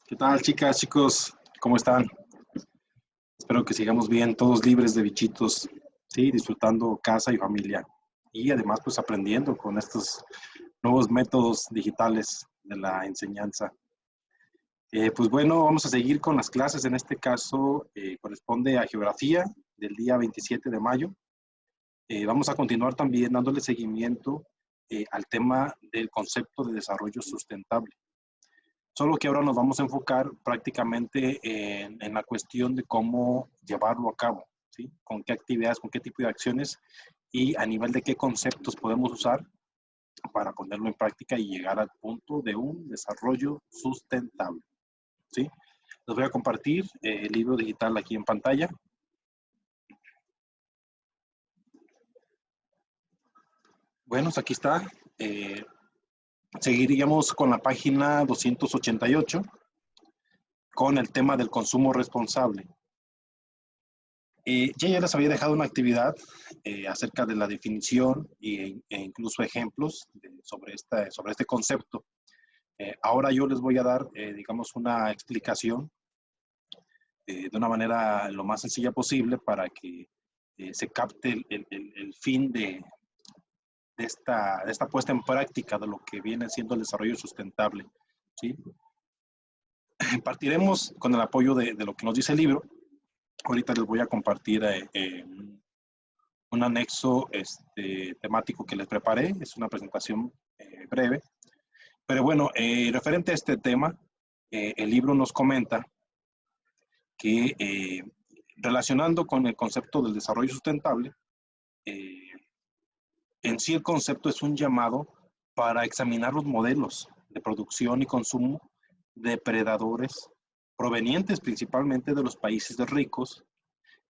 ¿Qué tal, chicas, chicos? ¿Cómo están? Espero que sigamos bien, todos libres de bichitos, sí, disfrutando casa y familia. Y además, pues aprendiendo con estos nuevos métodos digitales de la enseñanza. Pues bueno, vamos a seguir con las clases. En este caso, corresponde a geografía del día 27 de mayo. Vamos a continuar también dándole seguimiento al tema del concepto de desarrollo sustentable. Solo que ahora nos vamos a enfocar prácticamente en la cuestión de cómo llevarlo a cabo, ¿sí? Con qué actividades, con qué tipo de acciones y a nivel de qué conceptos podemos usar para ponerlo en práctica y llegar al punto de un desarrollo sustentable, ¿sí? Les voy a compartir el libro digital aquí en pantalla. Bueno, aquí está. Seguiríamos con la página 288 con el tema del consumo responsable. Ya les había dejado una actividad acerca de la definición e incluso ejemplos sobre este concepto. Ahora yo les voy a dar, digamos, una explicación de una manera lo más sencilla posible para que se capte el fin de esta puesta en práctica de lo que viene siendo el desarrollo sustentable, ¿sí? Partiremos con el apoyo de lo que nos dice el libro. Ahorita les voy a compartir un anexo temático que les preparé. Es una presentación breve. Pero bueno, referente a este tema, el libro nos comenta que relacionando con el concepto del desarrollo sustentable, en sí el concepto es un llamado para examinar los modelos de producción y consumo de depredadores provenientes principalmente de los países ricos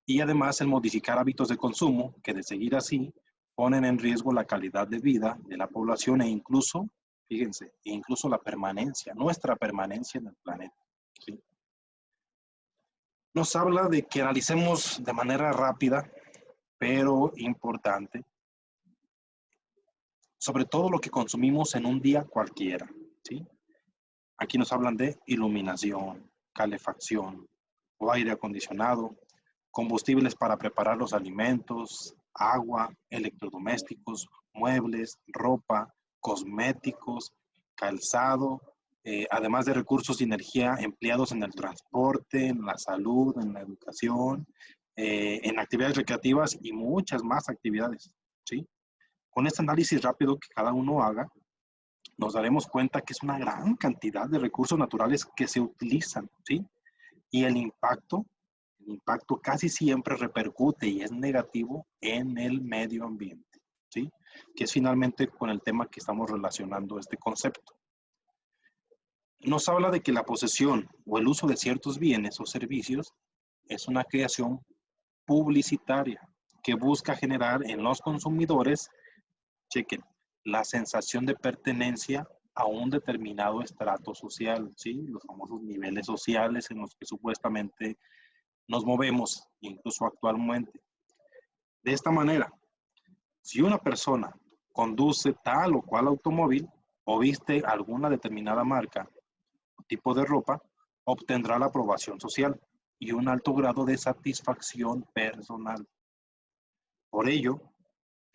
y además el modificar hábitos de consumo que de seguir así ponen en riesgo la calidad de vida de la población e incluso, fíjense, incluso la permanencia, nuestra permanencia en el planeta, ¿sí? Nos habla de que analicemos de manera rápida, pero importante, sobre todo lo que consumimos en un día cualquiera, ¿sí? Aquí nos hablan de iluminación, calefacción o aire acondicionado, combustibles para preparar los alimentos, agua, electrodomésticos, muebles, ropa, cosméticos, calzado, además de recursos y energía empleados en el transporte, en la salud, en la educación, en actividades recreativas y muchas más actividades, ¿sí? Con este análisis rápido que cada uno haga, nos daremos cuenta que es una gran cantidad de recursos naturales que se utilizan, ¿sí? Y el impacto casi siempre repercute y es negativo en el medio ambiente, ¿sí? Que es finalmente con el tema que estamos relacionando este concepto. Nos habla de que la posesión o el uso de ciertos bienes o servicios es una creación publicitaria que busca generar en los consumidores, chequen, la sensación de pertenencia a un determinado estrato social, ¿sí? Los famosos niveles sociales en los que supuestamente nos movemos, incluso actualmente. De esta manera, si una persona conduce tal o cual automóvil o viste alguna determinada marca o tipo de ropa, obtendrá la aprobación social y un alto grado de satisfacción personal. Por ello,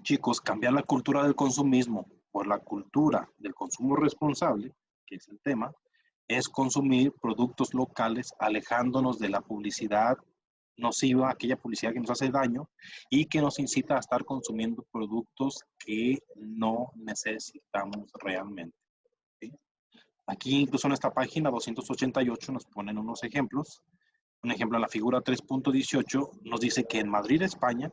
chicos, cambiar la cultura del consumismo por la cultura del consumo responsable, que es el tema, es consumir productos locales alejándonos de la publicidad nociva, aquella publicidad que nos hace daño y que nos incita a estar consumiendo productos que no necesitamos realmente, ¿sí? Aquí incluso en esta página 288 nos ponen unos ejemplos. Un ejemplo en la figura 3.18 nos dice que en Madrid, España,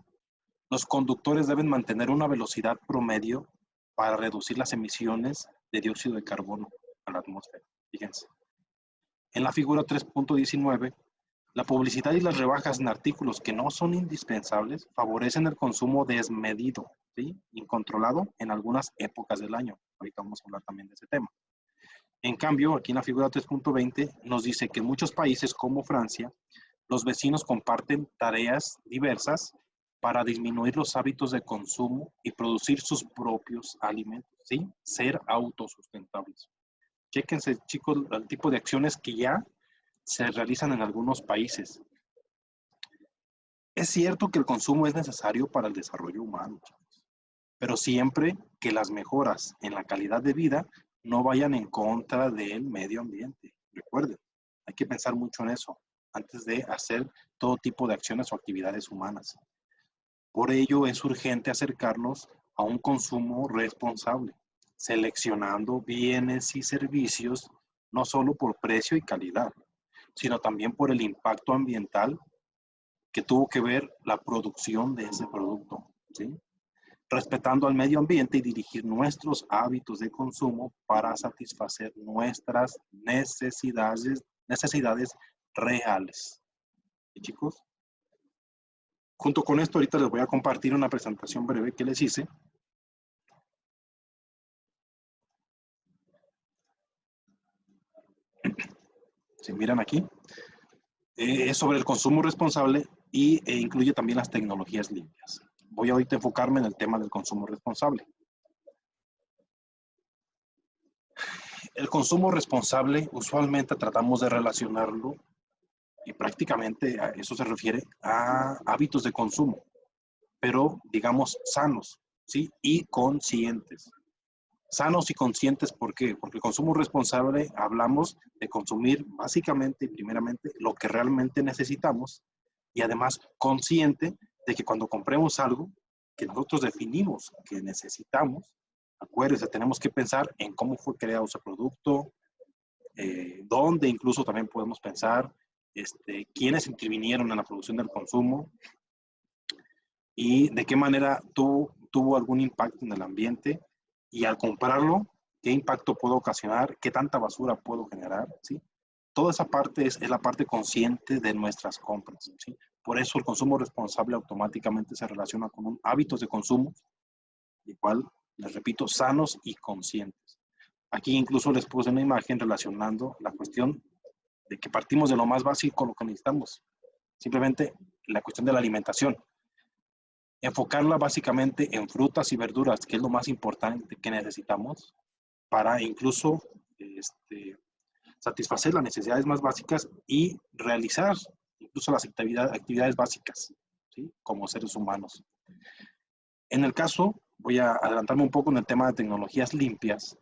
los conductores deben mantener una velocidad promedio para reducir las emisiones de dióxido de carbono a la atmósfera. Fíjense. En la figura 3.19, la publicidad y las rebajas en artículos que no son indispensables favorecen el consumo desmedido, ¿sí? Incontrolado en algunas épocas del año. Ahorita vamos a hablar también de ese tema. En cambio, aquí en la figura 3.20 nos dice que en muchos países como Francia, los vecinos comparten tareas diversas para disminuir los hábitos de consumo y producir sus propios alimentos, ¿sí? Ser autosustentables. Chéquense, chicos, el tipo de acciones que ya se realizan en algunos países. Es cierto que el consumo es necesario para el desarrollo humano, pero siempre que las mejoras en la calidad de vida no vayan en contra del medio ambiente. Recuerden, hay que pensar mucho en eso antes de hacer todo tipo de acciones o actividades humanas. Por ello es urgente acercarnos a un consumo responsable, seleccionando bienes y servicios no solo por precio y calidad, sino también por el impacto ambiental que tuvo que ver la producción de ese producto, ¿sí? Respetando al medio ambiente y dirigir nuestros hábitos de consumo para satisfacer nuestras necesidades reales. ¿Y chicos? Junto con esto, ahorita les voy a compartir una presentación breve que les hice. Si miran aquí, es sobre el consumo responsable e incluye también las tecnologías limpias. Voy ahorita a enfocarme en el tema del consumo responsable. El consumo responsable usualmente tratamos de relacionarlo y prácticamente a eso se refiere a hábitos de consumo, pero digamos sanos, ¿sí? Y conscientes. Sanos y conscientes, ¿por qué? Porque el consumo responsable hablamos de consumir básicamente y primeramente lo que realmente necesitamos y además consciente de que cuando compremos algo que nosotros definimos que necesitamos, acuérdense, tenemos que pensar en cómo fue creado ese producto, dónde incluso también podemos pensar quiénes intervinieron en la producción del consumo y de qué manera tuvo algún impacto en el ambiente y al comprarlo, qué impacto puedo ocasionar, qué tanta basura puedo generar, ¿sí? Toda esa parte es la parte consciente de nuestras compras, ¿sí? Por eso el consumo responsable automáticamente se relaciona con hábitos de consumo, igual, les repito, sanos y conscientes. Aquí incluso les puse una imagen relacionando la cuestión de que partimos de lo más básico, lo que necesitamos. Simplemente la cuestión de la alimentación. Enfocarla básicamente en frutas y verduras, que es lo más importante que necesitamos para incluso satisfacer las necesidades más básicas y realizar incluso las actividades básicas, ¿sí? Como seres humanos. En el caso, voy a adelantarme un poco en el tema de tecnologías limpias,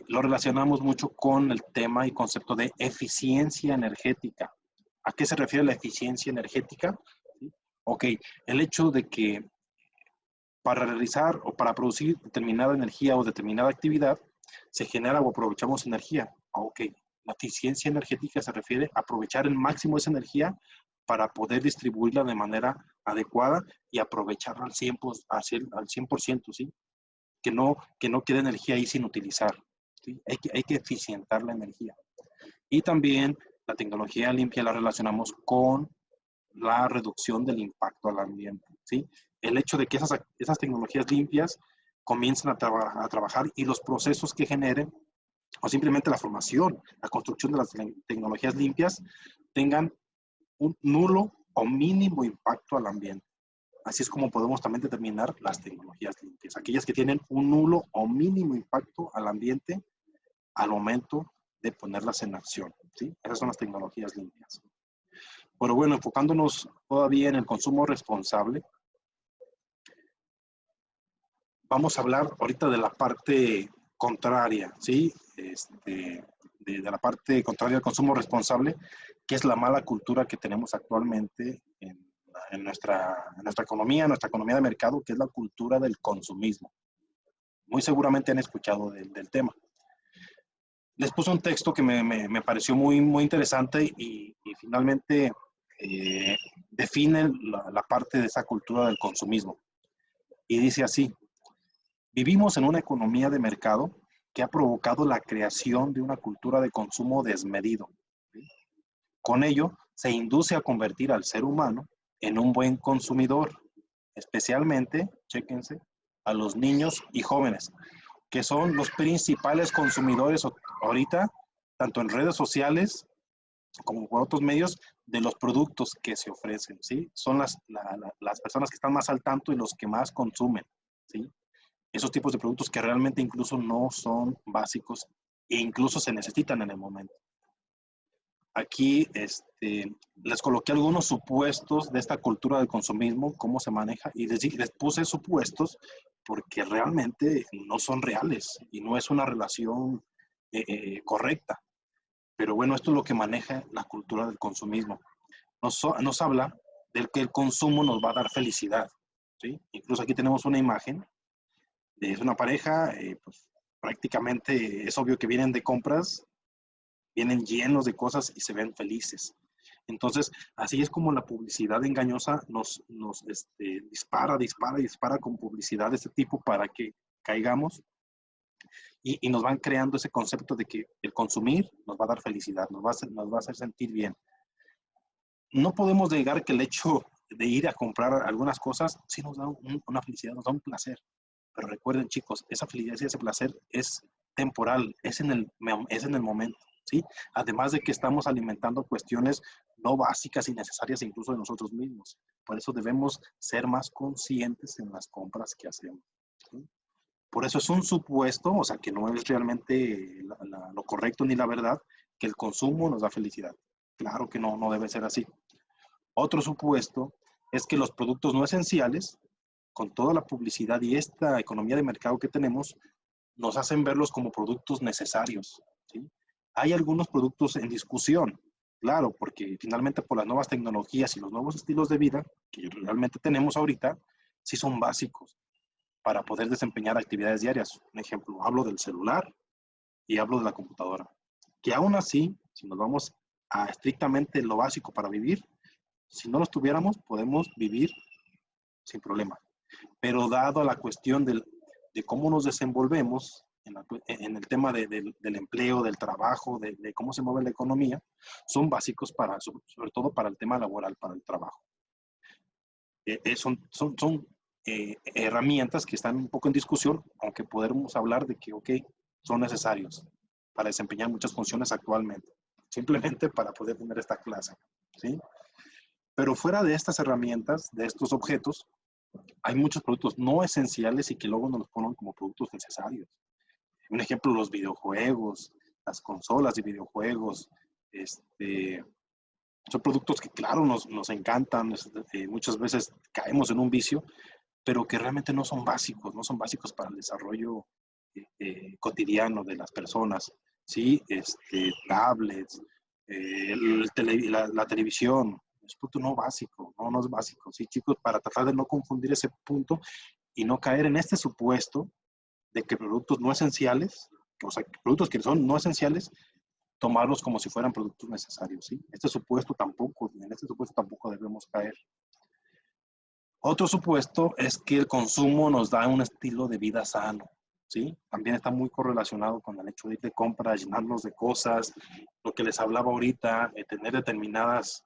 lo relacionamos mucho con el tema y concepto de eficiencia energética. ¿A qué se refiere la eficiencia energética? ¿Sí? Ok, el hecho de que para realizar o para producir determinada energía o determinada actividad, se genera o aprovechamos energía. Ok, la eficiencia energética se refiere a aprovechar el máximo de esa energía para poder distribuirla de manera adecuada y aprovecharla al 100%, ¿sí? Que no quede energía ahí sin utilizar, ¿sí? Hay que eficientar la energía. Y también la tecnología limpia la relacionamos con la reducción del impacto al ambiente, ¿sí? El hecho de que esas tecnologías limpias comiencen a trabajar y los procesos que generen, o simplemente la formación, la construcción de las tecnologías limpias, tengan un nulo o mínimo impacto al ambiente. Así es como podemos también determinar las tecnologías limpias, aquellas que tienen un nulo o mínimo impacto al ambiente al momento de ponerlas en acción, ¿sí? Esas son las tecnologías limpias. Pero bueno, enfocándonos todavía en el consumo responsable, vamos a hablar ahorita de la parte contraria, ¿sí? De la parte contraria al consumo responsable, que es la mala cultura que tenemos actualmente en nuestra economía de mercado, que es la cultura del consumismo. Muy seguramente han escuchado del tema. Les puse un texto que me pareció muy interesante y finalmente define la parte de esa cultura del consumismo. Y dice así: vivimos en una economía de mercado que ha provocado la creación de una cultura de consumo desmedido. Con ello, se induce a convertir al ser humano en un buen consumidor, especialmente, chéquense, a los niños y jóvenes, que son los principales consumidores ahorita, tanto en redes sociales como por otros medios, de los productos que se ofrecen, ¿sí? Son las personas que están más al tanto y los que más consumen, ¿sí? Esos tipos de productos que realmente incluso no son básicos e incluso se necesitan en el momento. aquí les coloqué algunos supuestos de esta cultura del consumismo, cómo se maneja, y les puse supuestos porque realmente no son reales y no es una relación correcta. Pero bueno, esto es lo que maneja la cultura del consumismo. Nos habla del que el consumo nos va a dar felicidad, ¿sí? Incluso aquí tenemos una imagen, es una pareja, pues prácticamente es obvio que vienen de compras, vienen llenos de cosas y se ven felices. Entonces, así es como la publicidad engañosa nos dispara con publicidad de este tipo para que caigamos y nos van creando ese concepto de que el consumir nos va a dar felicidad, nos va a hacer sentir bien. No podemos negar que el hecho de ir a comprar algunas cosas sí nos da una felicidad, nos da un placer. Pero recuerden, chicos, esa felicidad y ese placer es temporal, es en el momento, ¿sí? Además de que estamos alimentando cuestiones no básicas y necesarias incluso de nosotros mismos. Por eso debemos ser más conscientes en las compras que hacemos, ¿sí? Por eso es un supuesto, o sea, que no es realmente lo correcto ni la verdad, que el consumo nos da felicidad. Claro que no debe ser así. Otro supuesto es que los productos no esenciales, con toda la publicidad y esta economía de mercado que tenemos, nos hacen verlos como productos necesarios, ¿sí? Hay algunos productos en discusión, claro, porque finalmente por las nuevas tecnologías y los nuevos estilos de vida que realmente tenemos ahorita, sí son básicos para poder desempeñar actividades diarias. Un ejemplo, hablo del celular y hablo de la computadora. Que aún así, si nos vamos a estrictamente lo básico para vivir, si no los tuviéramos, podemos vivir sin problema. Pero dado la cuestión de cómo nos desenvolvemos en el tema del empleo, del trabajo, de cómo se mueve la economía, son básicos sobre todo para el tema laboral, para el trabajo. Son herramientas que están un poco en discusión, aunque podemos hablar de que, ok, son necesarios para desempeñar muchas funciones actualmente, simplemente para poder tener esta clase, ¿sí? Pero fuera de estas herramientas, de estos objetos, hay muchos productos no esenciales y que luego nos los ponen como productos necesarios. Un ejemplo, los videojuegos, las consolas de videojuegos, son productos que claro nos encantan, muchas veces caemos en un vicio, pero que realmente no son básicos para el desarrollo cotidiano de las personas, ¿sí? Tablets, la televisión, es punto no básico, no es básico, ¿sí, chicos? Para tratar de no confundir ese punto y no caer en este supuesto de que productos no esenciales, o sea, productos que son no esenciales, tomarlos como si fueran productos necesarios, ¿sí? En este supuesto tampoco debemos caer. Otro supuesto es que el consumo nos da un estilo de vida sano, ¿sí? También está muy correlacionado con el hecho de ir de compra, llenarnos de cosas, lo que les hablaba ahorita, tener determinadas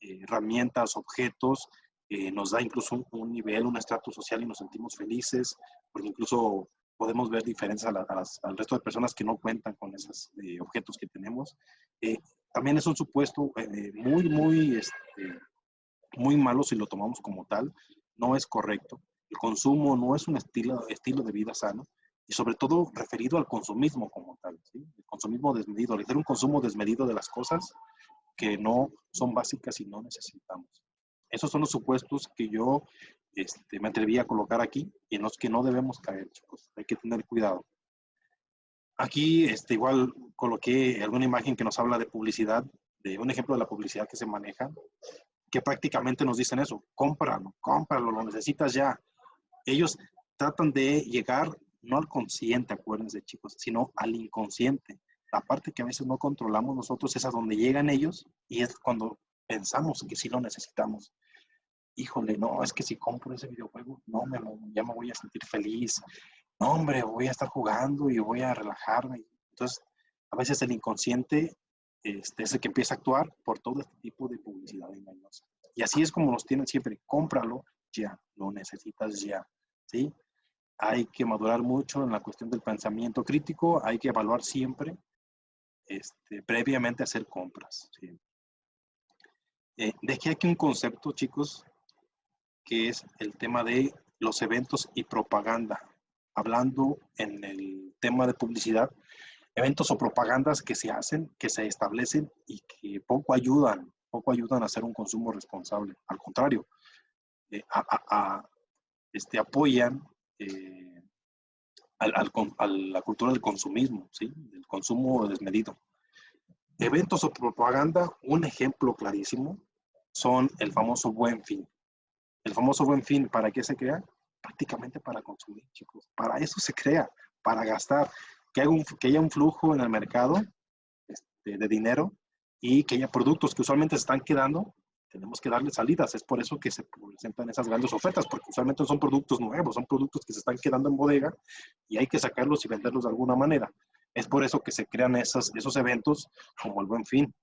herramientas, objetos, nos da incluso un nivel, un estrato social y nos sentimos felices, porque incluso podemos ver diferencias al resto de personas que no cuentan con esos objetos que tenemos. También es un supuesto muy malo si lo tomamos como tal, no es correcto. El consumo no es un estilo de vida sano y sobre todo referido al consumismo como tal, ¿sí? El consumismo desmedido, hacer un consumo desmedido de las cosas que no son básicas y no necesitamos. Esos son los supuestos que yo me atreví a colocar aquí y en los que no debemos caer, chicos. Hay que tener cuidado. Aquí igual coloqué alguna imagen que nos habla de publicidad, de un ejemplo de la publicidad que se maneja, que prácticamente nos dicen eso, cómpralo, lo necesitas ya. Ellos tratan de llegar no al consciente, acuérdense chicos, sino al inconsciente. La parte que a veces no controlamos nosotros es a donde llegan ellos y es cuando pensamos que sí lo necesitamos. Híjole, no, es que si compro ese videojuego, no, ya me voy a sentir feliz. No, hombre, voy a estar jugando y voy a relajarme. Entonces, a veces el inconsciente es el que empieza a actuar por todo este tipo de publicidad engañosa. Y así es como nos tienen siempre, cómpralo ya, lo necesitas ya, ¿sí? Hay que madurar mucho en la cuestión del pensamiento crítico, hay que evaluar siempre, previamente hacer compras, ¿sí? Dejé aquí un concepto, chicos, que es el tema de los eventos y propaganda. Hablando en el tema de publicidad, Eventos o propagandas que se hacen, que se establecen y que poco ayudan a hacer un consumo responsable. Al contrario, eh, a, a, apoyan a la cultura del consumismo, ¿sí? Del consumo desmedido. Eventos o propaganda, un ejemplo clarísimo, son el famoso Buen Fin. El famoso Buen Fin, ¿para qué se crea? Prácticamente para consumir, chicos. Para eso se crea, para gastar. Que haya un flujo en el mercado de dinero y que haya productos que usualmente se están quedando, tenemos que darle salidas. Es por eso que se presentan esas grandes ofertas, porque usualmente son productos nuevos, son productos que se están quedando en bodega y hay que sacarlos y venderlos de alguna manera. Es por eso que se crean esos eventos como el Buen Fin.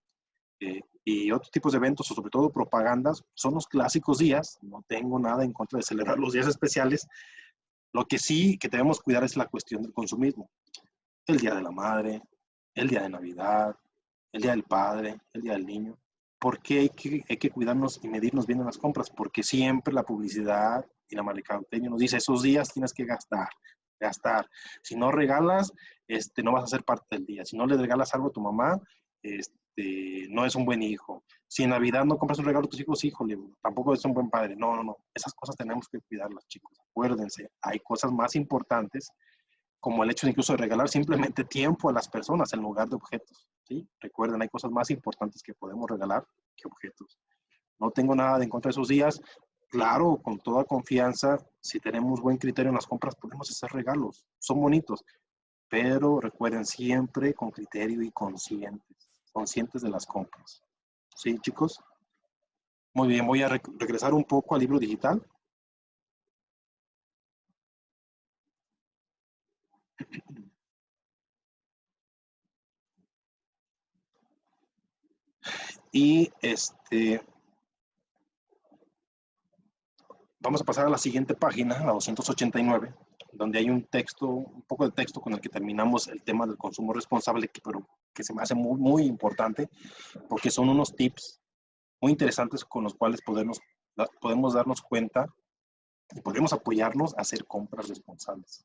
Y otros tipos de eventos, o sobre todo propagandas, son los clásicos días. No tengo nada en contra de celebrar los días especiales. Lo que sí que debemos cuidar es la cuestión del consumismo. El Día de la Madre, el Día de Navidad, el Día del Padre, el Día del Niño. ¿Por qué hay que cuidarnos y medirnos bien en las compras? Porque siempre la publicidad y la mercadotecnia nos dice, esos días tienes que gastar, gastar. Si no regalas, no vas a ser parte del día. Si no le regalas algo a tu mamá, no es un buen hijo. Si en Navidad no compras un regalo a tus hijos, híjole, tampoco es un buen padre. No, no, no. Esas cosas tenemos que cuidarlas, chicos. Acuérdense, hay cosas más importantes como el hecho de incluso de regalar simplemente tiempo a las personas en lugar de objetos, ¿sí? Recuerden, hay cosas más importantes que podemos regalar que objetos. No tengo nada de en contra de esos días. Claro, con toda confianza, si tenemos buen criterio en las compras, podemos hacer regalos. Son bonitos, pero recuerden siempre con criterio y conscientes de las compras. ¿Sí, chicos? Muy bien, voy a regresar un poco al libro digital. Y vamos a pasar a la siguiente página, la 289, donde hay un texto, un poco de texto con el que terminamos el tema del consumo responsable, pero que se me hace muy, muy importante, porque son unos tips muy interesantes con los cuales podemos darnos cuenta y podemos apoyarnos a hacer compras responsables.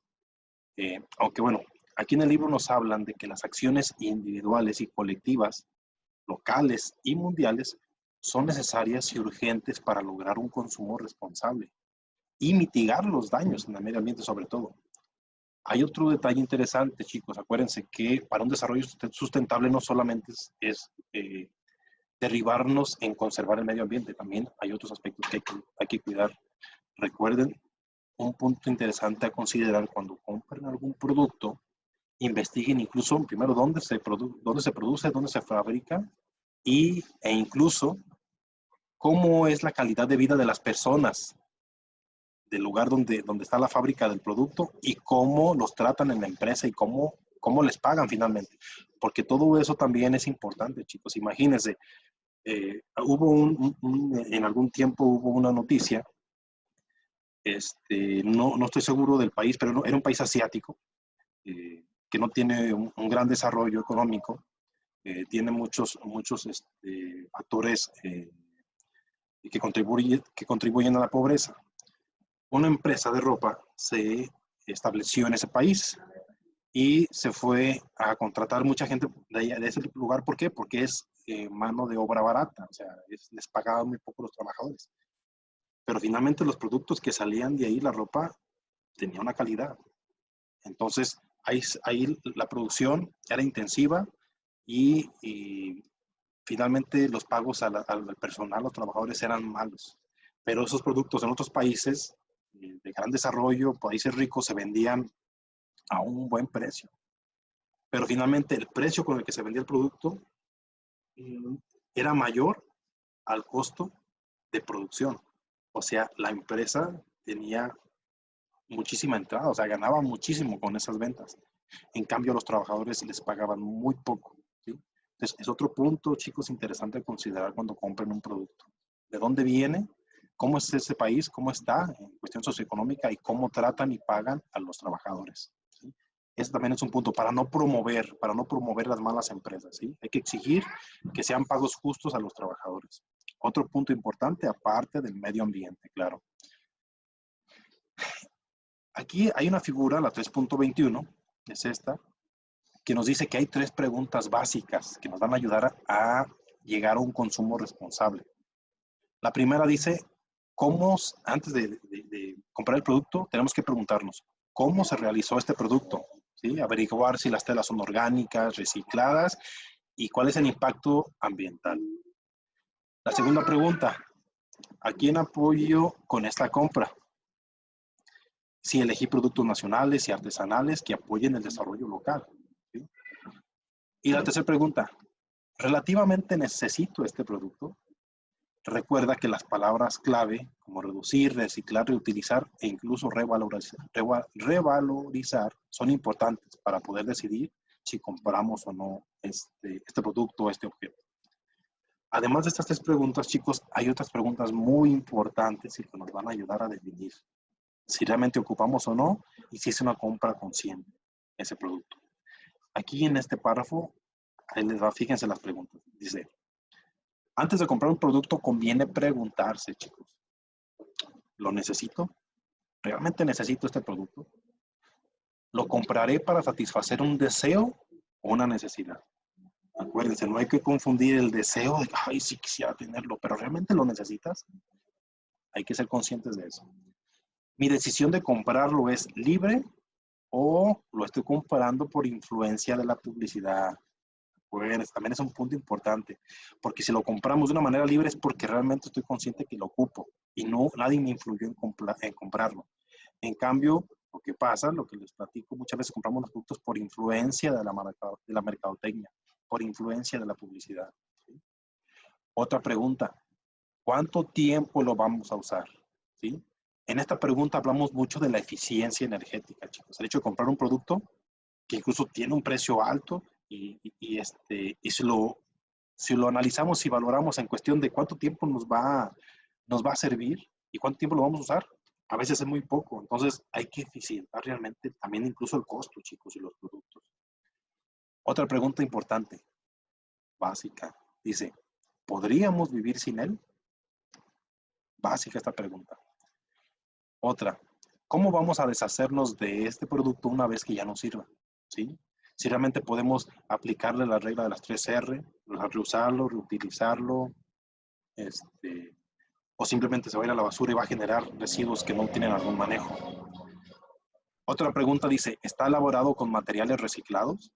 Aunque bueno, aquí en el libro nos hablan de que las acciones individuales y colectivas, locales y mundiales, son necesarias y urgentes para lograr un consumo responsable y mitigar los daños en el medio ambiente sobre todo. Hay otro detalle interesante, chicos. Acuérdense que para un desarrollo sustentable no solamente es derribarnos en conservar el medio ambiente, también hay otros aspectos que hay que cuidar. Recuerden, un punto interesante a considerar cuando compren algún producto, investiguen incluso primero dónde se produce, dónde se fabrica e incluso cómo es la calidad de vida de las personas del lugar donde está la fábrica del producto y cómo los tratan en la empresa y cómo les pagan finalmente. Porque todo eso también es importante, chicos. Imagínense, en algún tiempo hubo una noticia, no estoy seguro del país, pero no, era un país asiático que no tiene un gran desarrollo económico, tiene muchos actores que contribuyen a la pobreza. Una empresa de ropa se estableció en ese país y se fue a contratar mucha gente de ese lugar. ¿Por qué? Porque es mano de obra barata, o sea, les pagaban muy poco los trabajadores. Pero finalmente los productos que salían de ahí, la ropa, tenía una calidad. Entonces, ahí la producción era intensiva y finalmente los pagos al personal, los trabajadores eran malos. Pero esos productos en otros países de gran desarrollo, países ricos, se vendían a un buen precio. Pero finalmente el precio con el que se vendía el producto mm, era mayor al costo de producción. O sea, la empresa tenía muchísima entrada, o sea, ganaba muchísimo con esas ventas. En cambio, a los trabajadores les pagaban muy poco. ¿Sí? Entonces, es otro punto, chicos, interesante a considerar cuando compren un producto. ¿De dónde viene? ¿Cómo es ese país? ¿Cómo está en cuestión socioeconómica? Y cómo tratan y pagan a los trabajadores. ¿Sí? Ese también es un punto para no promover las malas empresas. ¿Sí? Hay que exigir que sean pagos justos a los trabajadores. Otro punto importante, aparte del medio ambiente, claro. Aquí hay una figura, la 3.21, es esta, que nos dice que hay 3 preguntas básicas que nos van a ayudar a llegar a un consumo responsable. La primera dice, antes de comprar el producto, tenemos que preguntarnos, ¿cómo se realizó este producto? ¿Sí? Averiguar si las telas son orgánicas, recicladas y cuál es el impacto ambiental. La segunda pregunta, ¿a quién apoyo con esta compra? Si elegí productos nacionales y artesanales que apoyen el desarrollo local. ¿Sí? Y la tercera pregunta, ¿relativamente necesito este producto? Recuerda que las palabras clave como reducir, reciclar, reutilizar e incluso revalorizar son importantes para poder decidir si compramos o no este producto o este objeto. Además de estas 3 preguntas, chicos, hay otras preguntas muy importantes y que nos van a ayudar a definir si realmente ocupamos o no y si es una compra consciente ese producto. Aquí en este párrafo, ahí les va, fíjense las preguntas. Dice, antes de comprar un producto conviene preguntarse, chicos, ¿lo necesito? ¿Realmente necesito este producto? ¿Lo compraré para satisfacer un deseo o una necesidad? Acuérdense, no hay que confundir el deseo de, ay, sí quisiera tenerlo, pero ¿realmente lo necesitas? Hay que ser conscientes de eso. ¿Mi decisión de comprarlo es libre o lo estoy comprando por influencia de la publicidad? Pues también es un punto importante, porque si lo compramos de una manera libre es porque realmente estoy consciente que lo ocupo y no nadie me influyó en comprarlo. En cambio, lo que pasa, lo que les platico, muchas veces compramos los productos por influencia de la mercadotecnia, por influencia de la publicidad. ¿Sí? Otra pregunta, ¿cuánto tiempo lo vamos a usar? ¿Sí? En esta pregunta hablamos mucho de la eficiencia energética, chicos. El hecho de comprar un producto que incluso tiene un precio alto y si lo analizamos y valoramos en cuestión de cuánto tiempo nos va a servir y cuánto tiempo lo vamos a usar, a veces es muy poco. Entonces hay que eficientar realmente también incluso el costo, chicos, y los productos. Otra pregunta importante, básica, dice, ¿podríamos vivir sin él? Básica esta pregunta. Otra, ¿cómo vamos a deshacernos de este producto una vez que ya no sirva? ¿Sí? Si realmente podemos aplicarle la regla de las 3R, reusarlo, reutilizarlo, o simplemente se va a ir a la basura y va a generar residuos que no tienen algún manejo. Otra pregunta dice, ¿está elaborado con materiales reciclados?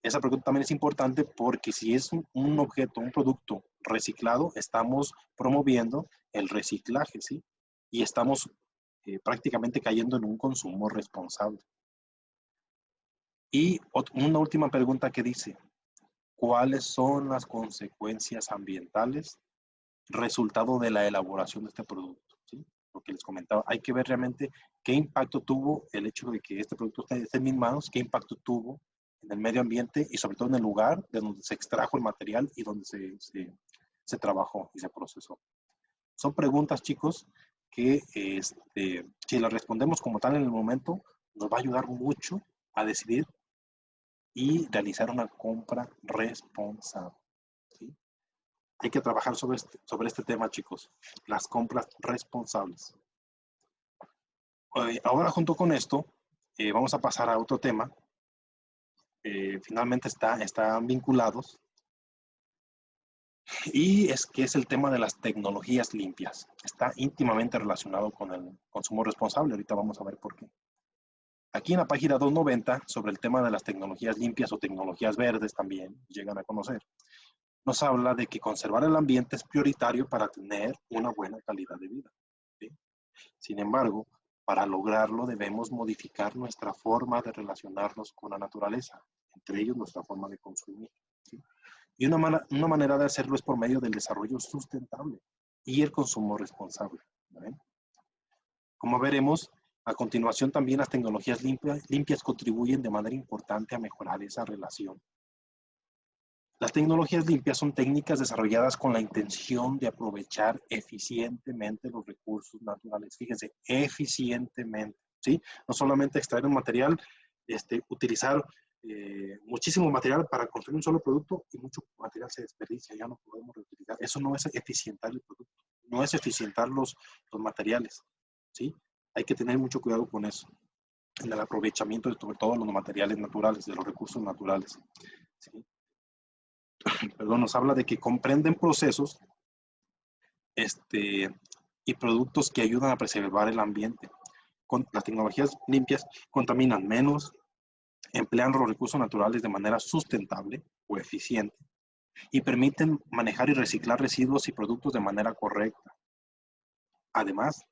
Esa pregunta también es importante porque si es un objeto, un producto reciclado, estamos promoviendo el reciclaje, ¿sí? Y estamos prácticamente cayendo en un consumo responsable. Y una última pregunta que dice, ¿cuáles son las consecuencias ambientales resultado de la elaboración de este producto? ¿Sí? Lo que les comentaba, hay que ver realmente qué impacto tuvo el hecho de que este producto esté en mis manos, qué impacto tuvo en el medio ambiente y sobre todo en el lugar de donde se extrajo el material y donde se trabajó y se procesó. Son preguntas, chicos, que si las respondemos como tal en el momento, nos va a ayudar mucho a decidir y realizar una compra responsable. ¿Sí? Hay que trabajar sobre este tema, chicos, las compras responsables. Ahora, junto con esto, vamos a pasar a otro tema. Finalmente están vinculados y es que es el tema de las tecnologías limpias. Está íntimamente relacionado con el consumo responsable. Ahorita vamos a ver por qué. Aquí en la página 290, sobre el tema de las tecnologías limpias o tecnologías verdes también llegan a conocer, nos habla de que conservar el ambiente es prioritario para tener una buena calidad de vida. ¿Sí? Sin embargo, para lograrlo debemos modificar nuestra forma de relacionarnos con la naturaleza, entre ellos nuestra forma de consumir. ¿Sí? Y una manera de hacerlo es por medio del desarrollo sustentable y el consumo responsable. ¿Ven? Como veremos, a continuación también las tecnologías limpias contribuyen de manera importante a mejorar esa relación. Las tecnologías limpias son técnicas desarrolladas con la intención de aprovechar eficientemente los recursos naturales. Fíjense, eficientemente, ¿sí? No solamente extraer un material, utilizar muchísimo material para construir un solo producto y mucho material se desperdicia, ya no podemos reutilizar. Eso no es eficientar el producto, no es eficientar los materiales, ¿sí? Hay que tener mucho cuidado con eso. en el aprovechamiento de sobre todo los materiales naturales, de los recursos naturales. ¿Sí? Perdón, nos habla de que comprenden procesos y productos que ayudan a preservar el ambiente. Las tecnologías limpias contaminan menos, emplean los recursos naturales de manera sustentable o eficiente y permiten manejar y reciclar residuos y productos de manera correcta. Además,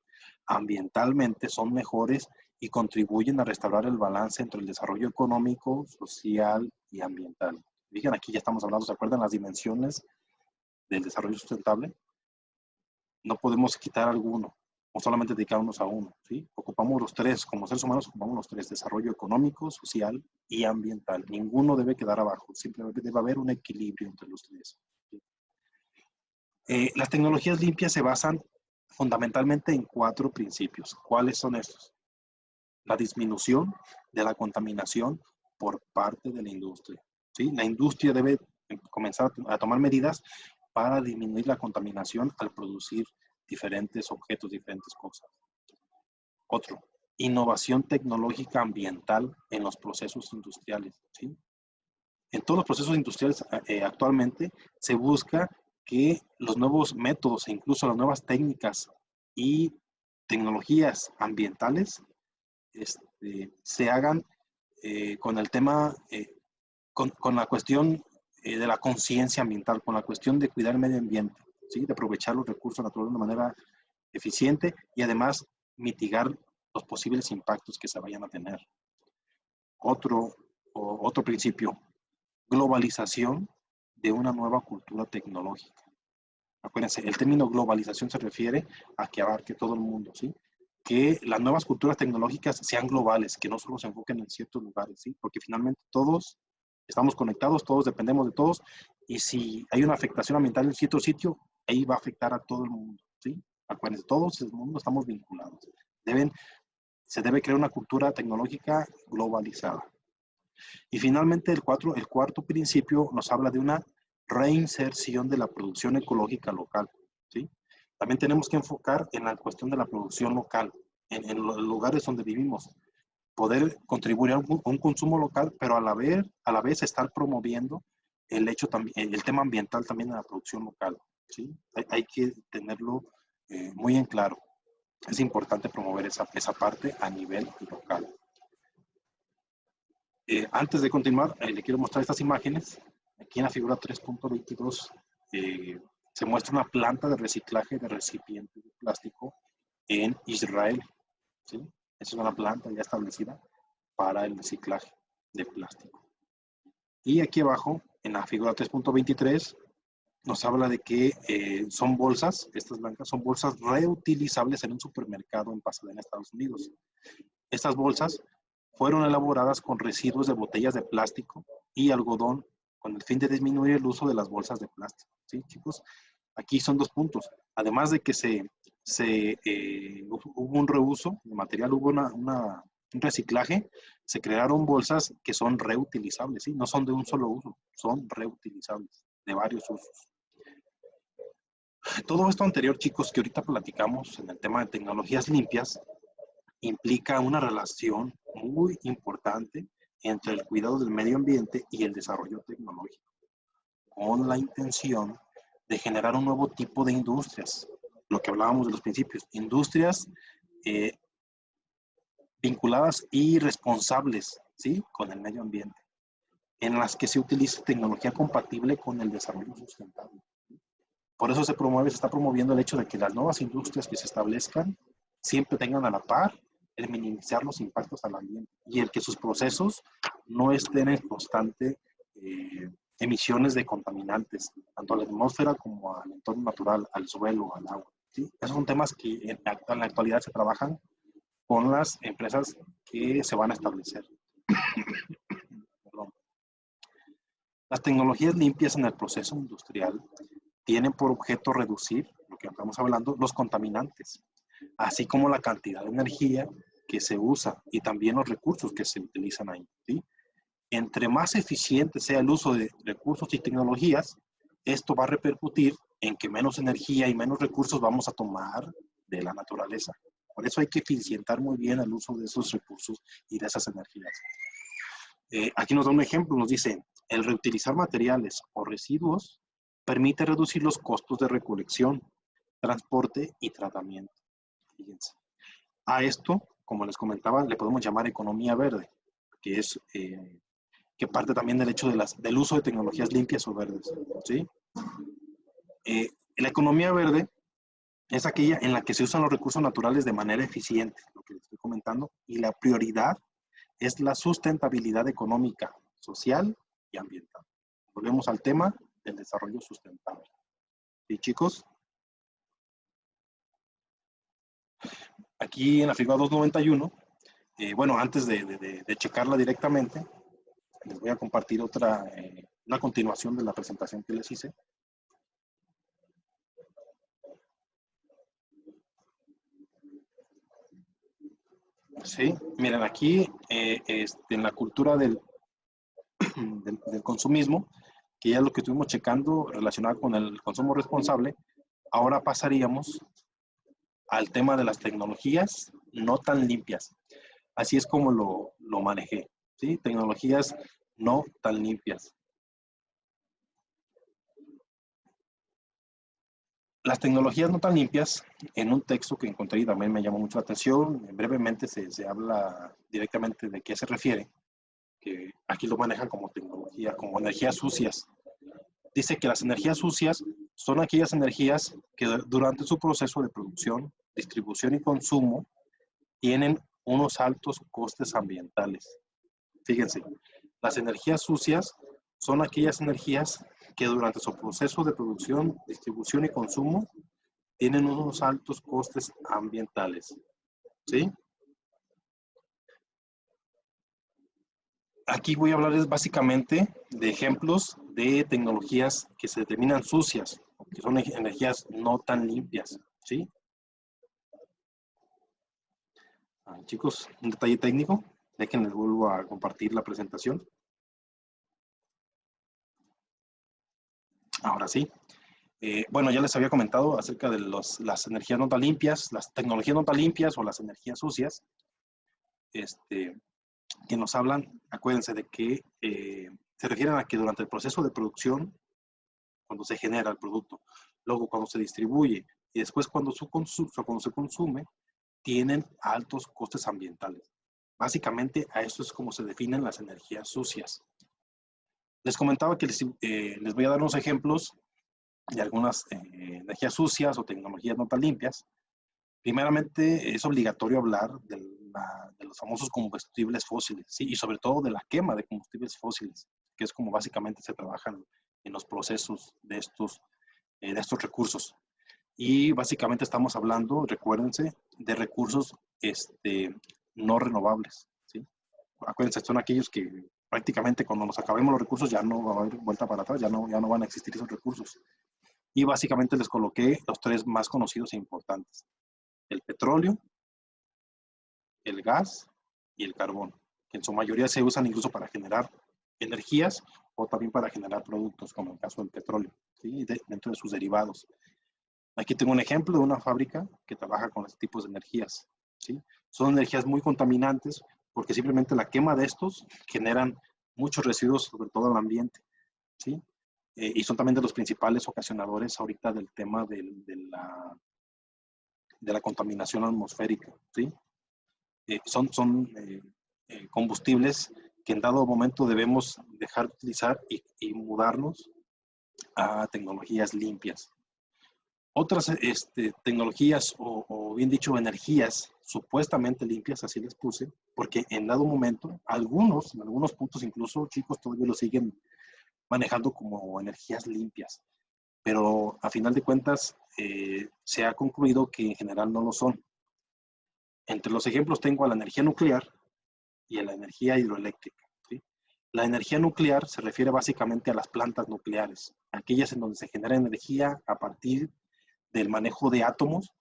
ambientalmente son mejores y contribuyen a restaurar el balance entre el desarrollo económico, social y ambiental. Fíjense, aquí ya estamos hablando, ¿se acuerdan las dimensiones del desarrollo sustentable? No podemos quitar alguno o solamente dedicarnos a uno, ¿sí? Ocupamos los tres, como seres humanos ocupamos los tres: desarrollo económico, social y ambiental. Ninguno debe quedar abajo, siempre debe haber un equilibrio entre los tres. ¿Sí? Las tecnologías limpias se basan fundamentalmente en 4 principios. ¿Cuáles son estos? La disminución de la contaminación por parte de la industria. ¿Sí? La industria debe comenzar a tomar medidas para disminuir la contaminación al producir diferentes objetos, diferentes cosas. Otro, innovación tecnológica ambiental en los procesos industriales. ¿Sí? En todos los procesos industriales actualmente se busca que los nuevos métodos e incluso las nuevas técnicas y tecnologías ambientales se hagan con el tema, con la cuestión de la conciencia ambiental, con la cuestión de cuidar el medio ambiente, ¿sí? De aprovechar los recursos naturales de manera eficiente y además mitigar los posibles impactos que se vayan a tener. Otro principio, globalización de una nueva cultura tecnológica. Acuérdense, el término globalización se refiere a que abarque todo el mundo, ¿sí? Que las nuevas culturas tecnológicas sean globales, que no solo se enfoquen en ciertos lugares, ¿sí? Porque finalmente todos estamos conectados, todos dependemos de todos, y si hay una afectación ambiental en cierto sitio, ahí va a afectar a todo el mundo, ¿sí? Acuérdense, todos el mundo estamos vinculados. Se debe crear una cultura tecnológica globalizada. Y finalmente el cuarto principio nos habla de una reinserción de la producción ecológica local, ¿sí? También tenemos que enfocar en la cuestión de la producción local, en los lugares donde vivimos, poder contribuir a un consumo local, pero a la vez estar promoviendo el tema ambiental también en la producción local, ¿sí? Hay que tenerlo muy en claro. Es importante promover esa parte a nivel local. Antes de continuar, le quiero mostrar estas imágenes. Aquí en la figura 3.22 se muestra una planta de reciclaje de recipientes de plástico en Israel, ¿sí? Es una planta ya establecida para el reciclaje de plástico. Y aquí abajo, en la figura 3.23, nos habla de que son bolsas, estas blancas, son bolsas reutilizables en un supermercado en Pasadena, Estados Unidos. Estas bolsas fueron elaboradas con residuos de botellas de plástico y algodón con el fin de disminuir el uso de las bolsas de plástico. ¿Sí, chicos? Aquí son 2 puntos. Además de que hubo un reuso de material, hubo un reciclaje, se crearon bolsas que son reutilizables, ¿sí? No son de un solo uso, son reutilizables, de varios usos. Todo esto anterior, chicos, que ahorita platicamos en el tema de tecnologías limpias, implica una relación muy importante entre el cuidado del medio ambiente y el desarrollo tecnológico, con la intención de generar un nuevo tipo de industrias, lo que hablábamos de los principios, industrias vinculadas y responsables, ¿sí? Con el medio ambiente, en las que se utilice tecnología compatible con el desarrollo sustentable. Por eso se está promoviendo el hecho de que las nuevas industrias que se establezcan siempre tengan a la par el minimizar los impactos al ambiente y el que sus procesos no estén en constante emisiones de contaminantes, tanto a la atmósfera como al entorno natural, al suelo, al agua, ¿sí? Esos son temas que en la actualidad se trabajan con las empresas que se van a establecer. Perdón. Las tecnologías limpias en el proceso industrial tienen por objeto reducir, lo que estamos hablando, los contaminantes, así como la cantidad de energía que se usa y también los recursos que se utilizan ahí, ¿sí? Entre más eficiente sea el uso de recursos y tecnologías, esto va a repercutir en que menos energía y menos recursos vamos a tomar de la naturaleza, Por eso hay que eficientar muy bien el uso de esos recursos y de esas energías. Aquí nos da un ejemplo, nos dice, el reutilizar materiales o residuos permite reducir los costos de recolección, transporte y tratamiento. Fíjense. A esto, como les comentaba, le podemos llamar economía verde, que es que parte también del hecho del uso de tecnologías limpias o verdes, ¿sí? La economía verde es aquella en la que se usan los recursos naturales de manera eficiente, lo que les estoy comentando, y la prioridad es la sustentabilidad económica, social y ambiental. Volvemos al tema del desarrollo sustentable. ¿Sí, chicos? Aquí en la figura 291, bueno, antes de checarla directamente, les voy a compartir una continuación de la presentación que les hice. Sí, miren, aquí en la cultura del consumismo, que ya es lo que estuvimos checando relacionado con el consumo responsable, ahora pasaríamos al tema de las tecnologías no tan limpias. Así es como lo manejé, ¿sí? Tecnologías no tan limpias. Las tecnologías no tan limpias, en un texto que encontré y también me llamó mucho la atención, brevemente se habla directamente de qué se refiere, que aquí lo manejan como tecnología, como energías sucias. Dice que las energías sucias son aquellas energías que durante su proceso de producción, distribución y consumo tienen unos altos costes ambientales. Fíjense, las energías sucias son aquellas energías que durante su proceso de producción, distribución y consumo tienen unos altos costes ambientales. ¿Sí? Aquí voy a hablarles básicamente de ejemplos de tecnologías que se determinan sucias, que son energías no tan limpias. ¿Sí? Chicos, un detalle técnico, ya que les vuelvo a compartir la presentación. Ahora sí. Bueno, ya les había comentado acerca de las energías no tan limpias, las tecnologías no tan limpias o las energías sucias, que nos hablan, acuérdense de que se refieren a que durante el proceso de producción, cuando se genera el producto, luego cuando se distribuye y después cuando se consume, tienen altos costes ambientales. Básicamente a eso es como se definen las energías sucias. Les comentaba que les voy a dar unos ejemplos de algunas energías sucias o tecnologías no tan limpias. Primeramente, es obligatorio hablar de los famosos combustibles fósiles, ¿sí? Y sobre todo de la quema de combustibles fósiles, que es como básicamente se trabajan en los procesos de estos recursos. Y básicamente estamos hablando, recuérdense, de recursos no renovables, ¿sí? Acuérdense, son aquellos que prácticamente cuando nos acabemos los recursos ya no va a haber vuelta para atrás, ya no van a existir esos recursos. Y básicamente les coloqué los tres más conocidos e importantes: el petróleo, el gas y el carbón, que en su mayoría se usan incluso para generar energías o también para generar productos, como el caso del petróleo, ¿sí? Dentro de sus derivados. Aquí tengo un ejemplo de una fábrica que trabaja con este tipo de energías, ¿sí? Son energías muy contaminantes porque simplemente la quema de estos generan muchos residuos, sobre todo en el ambiente, ¿sí? Y son también de los principales ocasionadores ahorita del tema de la contaminación atmosférica, ¿sí? Son combustibles que en dado momento debemos dejar de utilizar y mudarnos a tecnologías limpias. Otras tecnologías o bien dicho energías supuestamente limpias, así les puse, porque en dado momento en algunos puntos incluso, chicos, todavía lo siguen manejando como energías limpias, pero a final de cuentas se ha concluido que en general no lo son. Entre los ejemplos tengo a la energía nuclear y a la energía hidroeléctrica, ¿sí? La energía nuclear se refiere básicamente a las plantas nucleares, aquellas en donde se genera energía a partir del manejo de átomos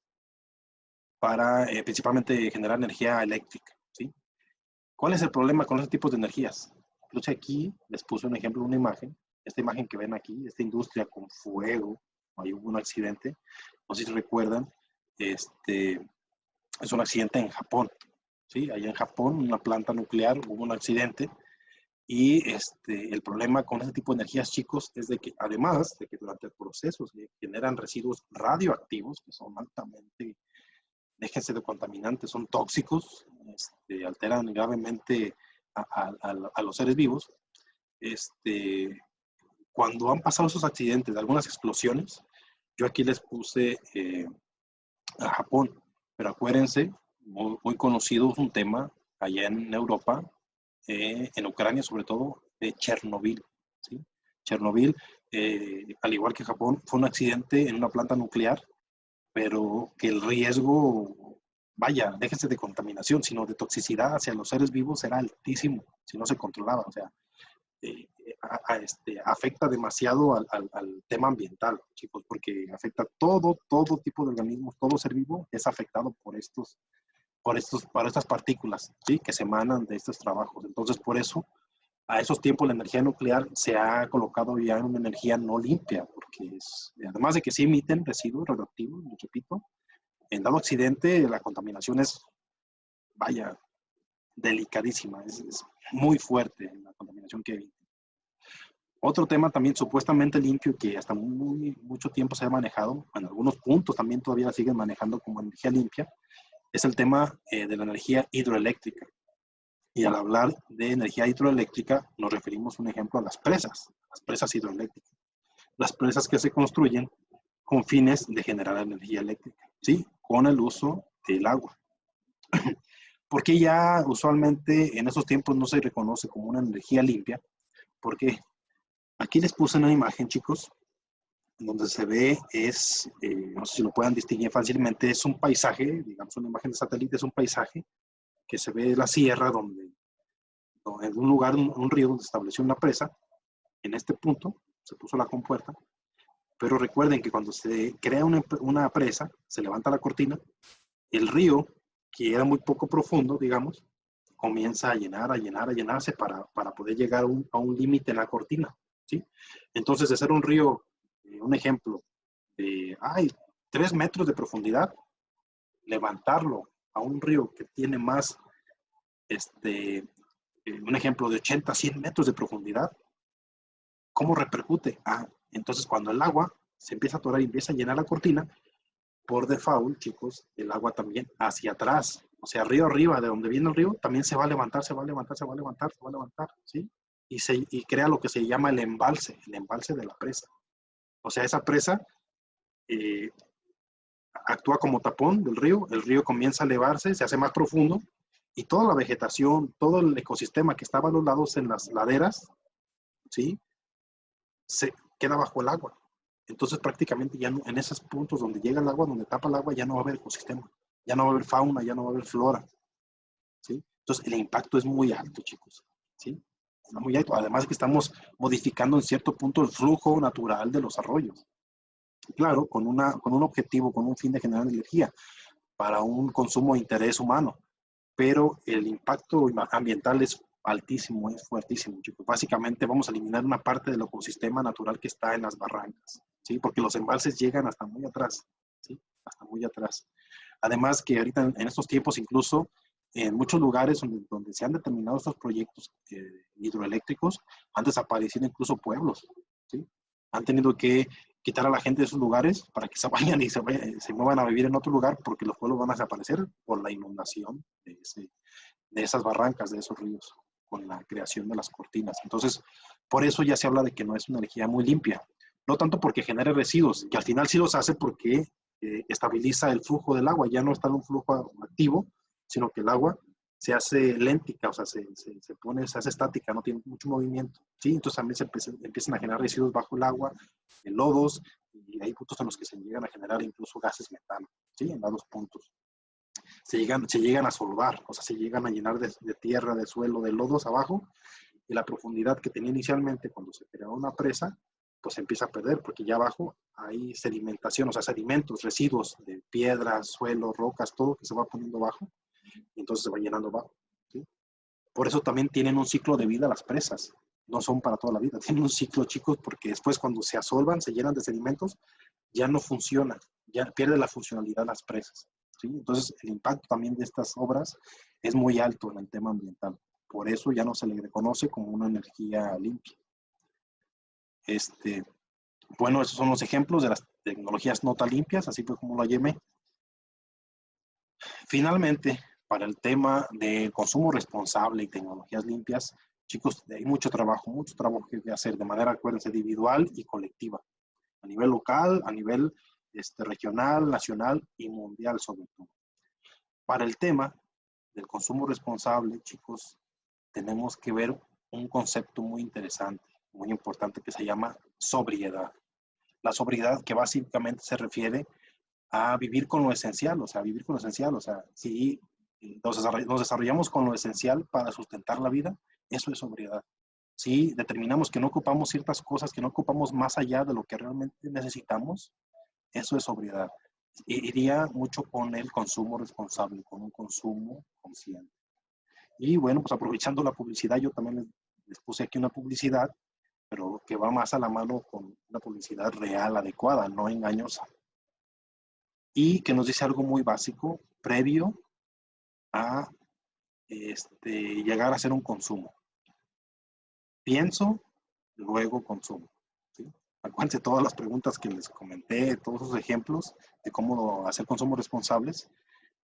para principalmente generar energía eléctrica, ¿sí? ¿Cuál es el problema con ese tipo de energías? Incluso aquí les puse un ejemplo, una imagen, esta imagen que ven aquí, esta industria con fuego, hay un accidente, no sé si recuerdan, Es un accidente en Japón, ¿sí? Allá en Japón, una planta nuclear, hubo un accidente y el problema con ese tipo de energías, chicos, es de que además de que durante el proceso se generan residuos radioactivos que son altamente, déjense de contaminantes, son tóxicos, alteran gravemente a los seres vivos. Cuando han pasado esos accidentes, algunas explosiones, yo aquí les puse a Japón, pero acuérdense, muy conocido es un tema allá en Europa, en Ucrania sobre todo, de Chernobyl. ¿Sí? Chernobyl, al igual que Japón, fue un accidente en una planta nuclear, pero que el riesgo, vaya, déjese de contaminación, sino de toxicidad hacia los seres vivos era altísimo si no se controlaba. O sea, afecta demasiado al tema ambiental, chicos, porque afecta todo tipo de organismos, todo ser vivo es afectado por estas partículas, ¿sí? Que se emanan de estos trabajos. Entonces, por eso, a esos tiempos la energía nuclear se ha colocado ya en una energía no limpia, porque además de que sí emiten residuos radioactivos, lo repito, en dado accidente la contaminación es, vaya, delicadísima, es muy fuerte la contaminación que emite. Otro tema también supuestamente limpio que hasta mucho tiempo se ha manejado, en algunos puntos también todavía siguen manejando como energía limpia, es el tema de la energía hidroeléctrica. Y al hablar de energía hidroeléctrica nos referimos, un ejemplo, a las presas hidroeléctricas. Las presas que se construyen con fines de generar energía eléctrica, ¿sí? Con el uso del agua. Porque ya usualmente en esos tiempos no se reconoce como una energía limpia, porque aquí les puse una imagen, chicos, donde se ve no sé si lo puedan distinguir fácilmente, es un paisaje, digamos una imagen de satélite, es un paisaje que se ve la sierra en un lugar, un río donde se estableció una presa. En este punto se puso la compuerta, pero recuerden que cuando se crea una presa, se levanta la cortina, el río, que era muy poco profundo, digamos, comienza a llenarse para poder llegar a un límite en la cortina, ¿sí? Entonces, de ser un río, un ejemplo, de 3 metros de profundidad, levantarlo a un río que tiene más, un ejemplo de 80, 100 metros de profundidad, ¿cómo repercute? Entonces cuando el agua se empieza a atorar y empieza a llenar la cortina, por default, chicos, el agua también hacia atrás, o sea, río arriba, de donde viene el río, también se va a levantar, ¿sí? Y crea lo que se llama el embalse de la presa. O sea, esa presa actúa como tapón del río, el río comienza a elevarse, se hace más profundo, y toda la vegetación, todo el ecosistema que estaba a los lados en las laderas, ¿sí? Se queda bajo el agua. Entonces prácticamente ya no, en esos puntos donde llega el agua, donde tapa el agua, ya no va a haber ecosistema, ya no va a haber fauna, ya no va a haber flora, ¿sí? Entonces el impacto es muy alto, chicos, ¿sí? Está muy alto. Además que estamos modificando en cierto punto el flujo natural de los arroyos. Claro, con un objetivo, con un fin de generar energía para un consumo de interés humano, pero el impacto ambiental es altísimo, es fuertísimo, chicos. Básicamente vamos a eliminar una parte del ecosistema natural que está en las barrancas, ¿sí? Porque los embalses llegan hasta muy atrás, ¿sí? Hasta muy atrás. Además que ahorita en estos tiempos incluso en muchos lugares donde se han determinado estos proyectos hidroeléctricos han desaparecido incluso pueblos, ¿sí? Han tenido que quitar a la gente de esos lugares para que se vayan y se muevan a vivir en otro lugar porque los pueblos van a desaparecer por la inundación de esas barrancas, de esos ríos, con la creación de las cortinas. Entonces, por eso ya se habla de que no es una energía muy limpia. No tanto porque genere residuos, que al final sí los hace porque estabiliza el flujo del agua, ya no está en un flujo activo, sino que el agua se hace léntica, o sea, se hace estática, no tiene mucho movimiento, ¿sí? Entonces también empiezan a generar residuos bajo el agua, en lodos, y hay puntos en los que se llegan a generar incluso gases metano, ¿sí? En dados puntos. Se llegan a solvar, o sea, se llegan a llenar de tierra, de suelo, de lodos abajo, y la profundidad que tenía inicialmente cuando se creó una presa, pues se empieza a perder, porque ya abajo hay sedimentación, o sea, sedimentos, residuos de piedras, suelo, rocas, todo que se va poniendo abajo, y entonces se va llenando abajo, ¿sí? Por eso también tienen un ciclo de vida las presas, no son para toda la vida, tienen un ciclo, chicos, porque después cuando se asolvan, se llenan de sedimentos, ya no funciona, ya pierde la funcionalidad las presas. ¿sí? Entonces, el impacto también de estas obras es muy alto en el tema ambiental. Por eso ya no se le reconoce como una energía limpia. Bueno, esos son los ejemplos de las tecnologías no tan limpias, así fue como lo llamé. Finalmente, para el tema de consumo responsable y tecnologías limpias, chicos, hay mucho trabajo que hacer de manera, acuérdense, individual y colectiva, a nivel local, a nivel regional, nacional y mundial sobre todo. Para el tema del consumo responsable, chicos, tenemos que ver un concepto muy interesante, muy importante, que se llama sobriedad. La sobriedad, que básicamente se refiere a vivir con lo esencial, o sea, vivir con lo esencial, o sea, si nos desarrollamos con lo esencial para sustentar la vida, eso es sobriedad. Si determinamos que no ocupamos ciertas cosas, que no ocupamos más allá de lo que realmente necesitamos, eso es sobriedad. Iría mucho con el consumo responsable, con un consumo consciente. Y bueno, pues aprovechando la publicidad, yo también les puse aquí una publicidad, pero que va más a la mano con una publicidad real, adecuada, no engañosa. Y que nos dice algo muy básico, previo a llegar a hacer un consumo. Pienso, luego consumo. ¿Sí? Acuérdense todas las preguntas que les comenté, todos esos ejemplos de cómo hacer consumos responsables.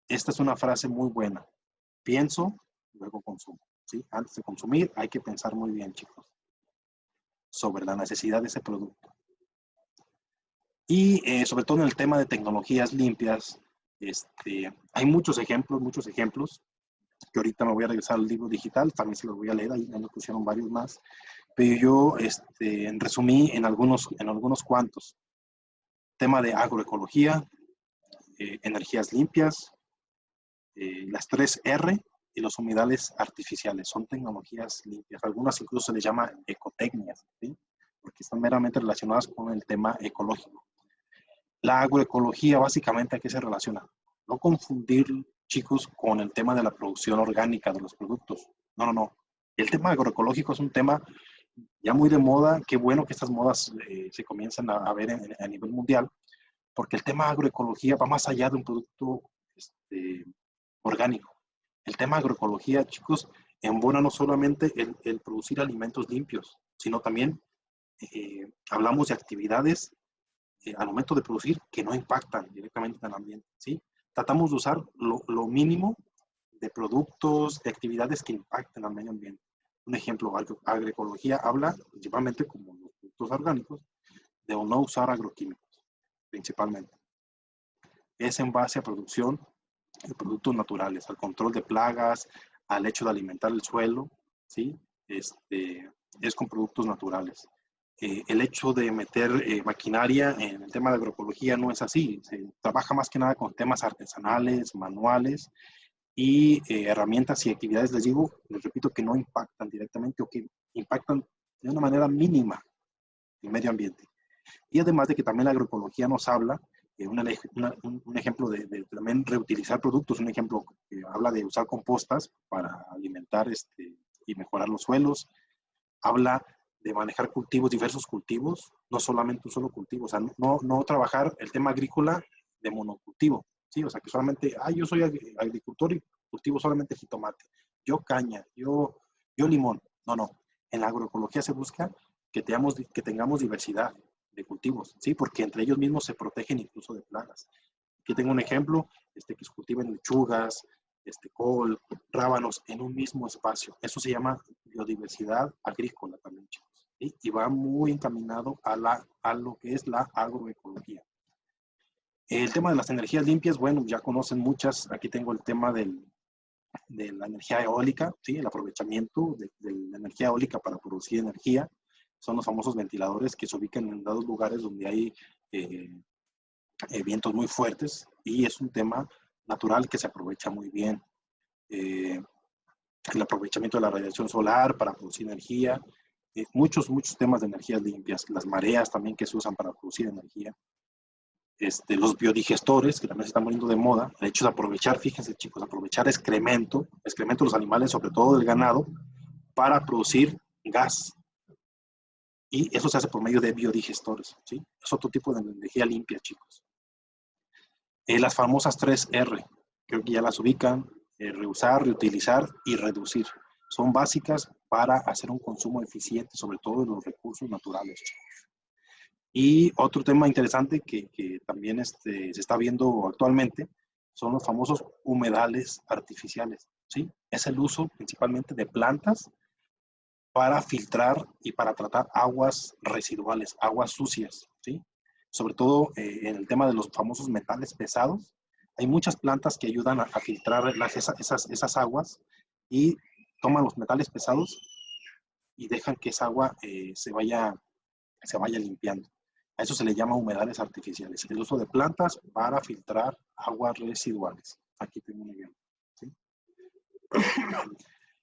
Esta es una frase muy buena. Pienso, luego consumo. ¿Sí? Antes de consumir hay que pensar muy bien, chicos, sobre la necesidad de ese producto. Y sobre todo en el tema de tecnologías limpias, hay muchos ejemplos, que ahorita me voy a regresar al libro digital, también se los voy a leer, ahí me pusieron varios más, pero yo resumí en algunos cuantos. Tema de agroecología, energías limpias, las 3R y los humedales artificiales, son tecnologías limpias. Algunas incluso se les llama ecotecnias, ¿sí? Porque están meramente relacionadas con el tema ecológico. La agroecología, básicamente, ¿a qué se relaciona? No confundir, chicos, con el tema de la producción orgánica de los productos. No, no, no. El tema agroecológico es un tema ya muy de moda. Qué bueno que estas modas se comienzan a ver a nivel mundial, porque el tema agroecología va más allá de un producto orgánico. El tema agroecología, chicos, embona no solamente el producir alimentos limpios, sino también hablamos de actividades al momento de producir que no impactan directamente en el ambiente, ¿sí? Tratamos de usar lo mínimo de productos, de actividades que impacten al medio ambiente. Un ejemplo, agroecología habla principalmente, como los productos orgánicos, de no usar agroquímicos, principalmente. Es en base a producción de productos naturales, al control de plagas, al hecho de alimentar el suelo, ¿sí? Es con productos naturales. El hecho de meter maquinaria en el tema de agroecología no es así. Se trabaja más que nada con temas artesanales, manuales y herramientas y actividades, les repito, que no impactan directamente o que impactan de una manera mínima el medio ambiente. Y además de que también la agroecología nos habla, un ejemplo de también reutilizar productos, un ejemplo que habla de usar compostas para alimentar y mejorar los suelos, habla de manejar cultivos, diversos cultivos, no solamente un solo cultivo, o sea, no trabajar el tema agrícola de monocultivo, ¿sí? O sea, que solamente, yo soy agricultor y cultivo solamente jitomate, yo caña, yo limón. No, no. En la agroecología se busca que tengamos diversidad de cultivos, ¿sí? Porque entre ellos mismos se protegen incluso de plagas. Aquí tengo un ejemplo, que se cultivan lechugas, col, rábanos en un mismo espacio. Eso se llama biodiversidad agrícola también, chicos. ¿Sí? Y va muy encaminado a lo que es la agroecología. El tema de las energías limpias, bueno, ya conocen muchas. Aquí tengo el tema de la energía eólica, ¿sí? El aprovechamiento de la energía eólica para producir energía. Son los famosos ventiladores que se ubican en dados lugares donde hay vientos muy fuertes, y es un tema natural que se aprovecha muy bien. El aprovechamiento de la radiación solar para producir energía, muchos temas de energías limpias, las mareas también que se usan para producir energía, los biodigestores, que también se están poniendo de moda, el hecho de aprovechar, fíjense chicos, aprovechar excremento de los animales, sobre todo del ganado, para producir gas. Y eso se hace por medio de biodigestores, ¿sí? Es otro tipo de energía limpia, chicos. Las famosas 3R, creo que ya las ubican: reusar, reutilizar y reducir. Son básicas para hacer un consumo eficiente, sobre todo de los recursos naturales. Y otro tema interesante que también se está viendo actualmente son los famosos humedales artificiales, ¿sí? Es el uso principalmente de plantas para filtrar y para tratar aguas residuales, aguas sucias, ¿sí? Sobre todo en el tema de los famosos metales pesados. Hay muchas plantas que ayudan a filtrar esas aguas y toman los metales pesados y dejan que esa agua se vaya limpiando. A eso se le llama humedales artificiales, el uso de plantas para filtrar aguas residuales. Aquí tengo un ejemplo, ¿sí?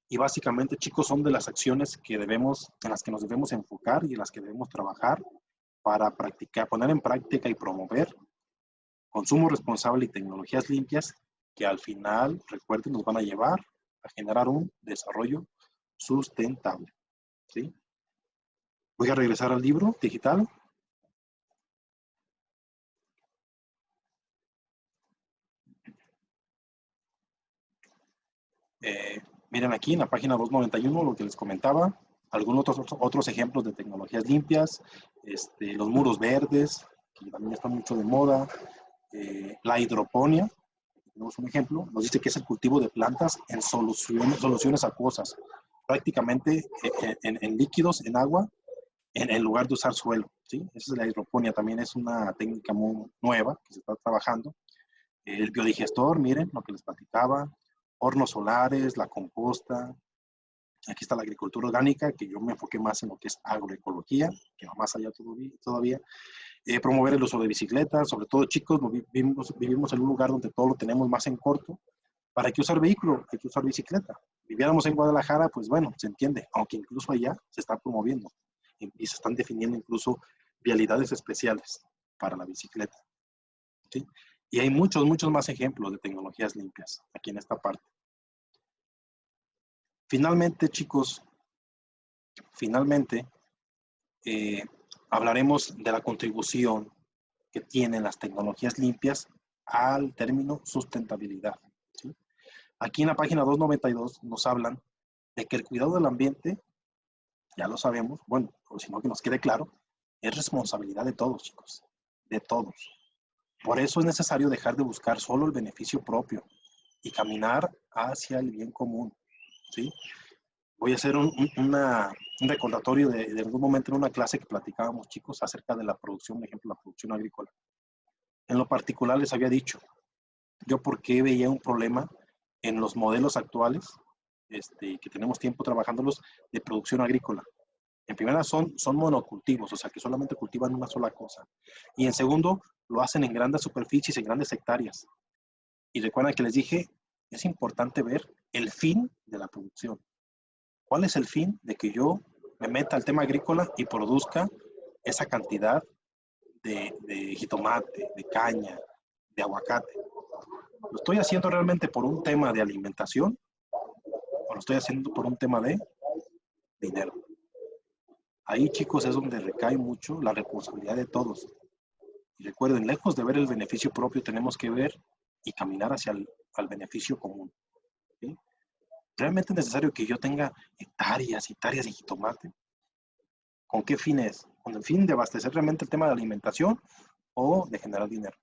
Y básicamente, chicos, son de las acciones en las que nos debemos enfocar y en las que debemos trabajar para practicar, poner en práctica y promover consumo responsable y tecnologías limpias que al final, recuerden, nos van a llevar a generar un desarrollo sustentable, ¿sí? Voy a regresar al libro digital. Miren aquí en la página 291 lo que les comentaba, algunos otros ejemplos de tecnologías limpias, los muros verdes, que también están mucho de moda, la hidroponía, tenemos un ejemplo, nos dice que es el cultivo de plantas en soluciones acuosas, prácticamente en líquidos, en agua, en lugar de usar suelo, ¿sí? Esa es la hidroponía, también es una técnica muy nueva que se está trabajando. El biodigestor, miren lo que les platicaba, hornos solares, la composta. Aquí está la agricultura orgánica, que yo me enfoqué más en lo que es agroecología, que va más allá todavía. Promover el uso de bicicletas, sobre todo chicos, vivimos en un lugar donde todo lo tenemos más en corto. ¿Para qué usar vehículo? Hay que usar bicicleta. Viviéramos en Guadalajara, pues bueno, se entiende, aunque incluso allá se está promoviendo y se están definiendo incluso vialidades especiales para la bicicleta, ¿sí? Y hay muchos, muchos más ejemplos de tecnologías limpias aquí en esta parte. Finalmente, chicos, finalmente hablaremos de la contribución que tienen las tecnologías limpias al término sustentabilidad, ¿sí? Aquí en la página 292 nos hablan de que el cuidado del ambiente, ya lo sabemos, bueno, o si no que nos quede claro, es responsabilidad de todos, chicos, de todos. Por eso es necesario dejar de buscar solo el beneficio propio y caminar hacia el bien común, ¿sí? Voy a hacer un recordatorio de algún momento en una clase que platicábamos, chicos, acerca de la producción, por ejemplo, la producción agrícola. En lo particular les había dicho, yo por qué veía un problema en los modelos actuales, que tenemos tiempo trabajándolos, de producción agrícola. En primera son monocultivos, o sea que solamente cultivan una sola cosa. Y en segundo, lo hacen en grandes superficies, en grandes hectáreas. Y recuerden que les dije, es importante ver el fin de la producción. ¿Cuál es el fin de que yo me meta al tema agrícola y produzca esa cantidad de jitomate, de caña, de aguacate? ¿Lo estoy haciendo realmente por un tema de alimentación o lo estoy haciendo por un tema de dinero? Ahí, chicos, es donde recae mucho la responsabilidad de todos. Y recuerden, lejos de ver el beneficio propio, tenemos que ver y caminar hacia el beneficio común, ¿sí? ¿Realmente es necesario que yo tenga hectáreas y hectáreas de jitomate? ¿Con qué fin es? ¿Con el fin de abastecer realmente el tema de alimentación o de generar dinero?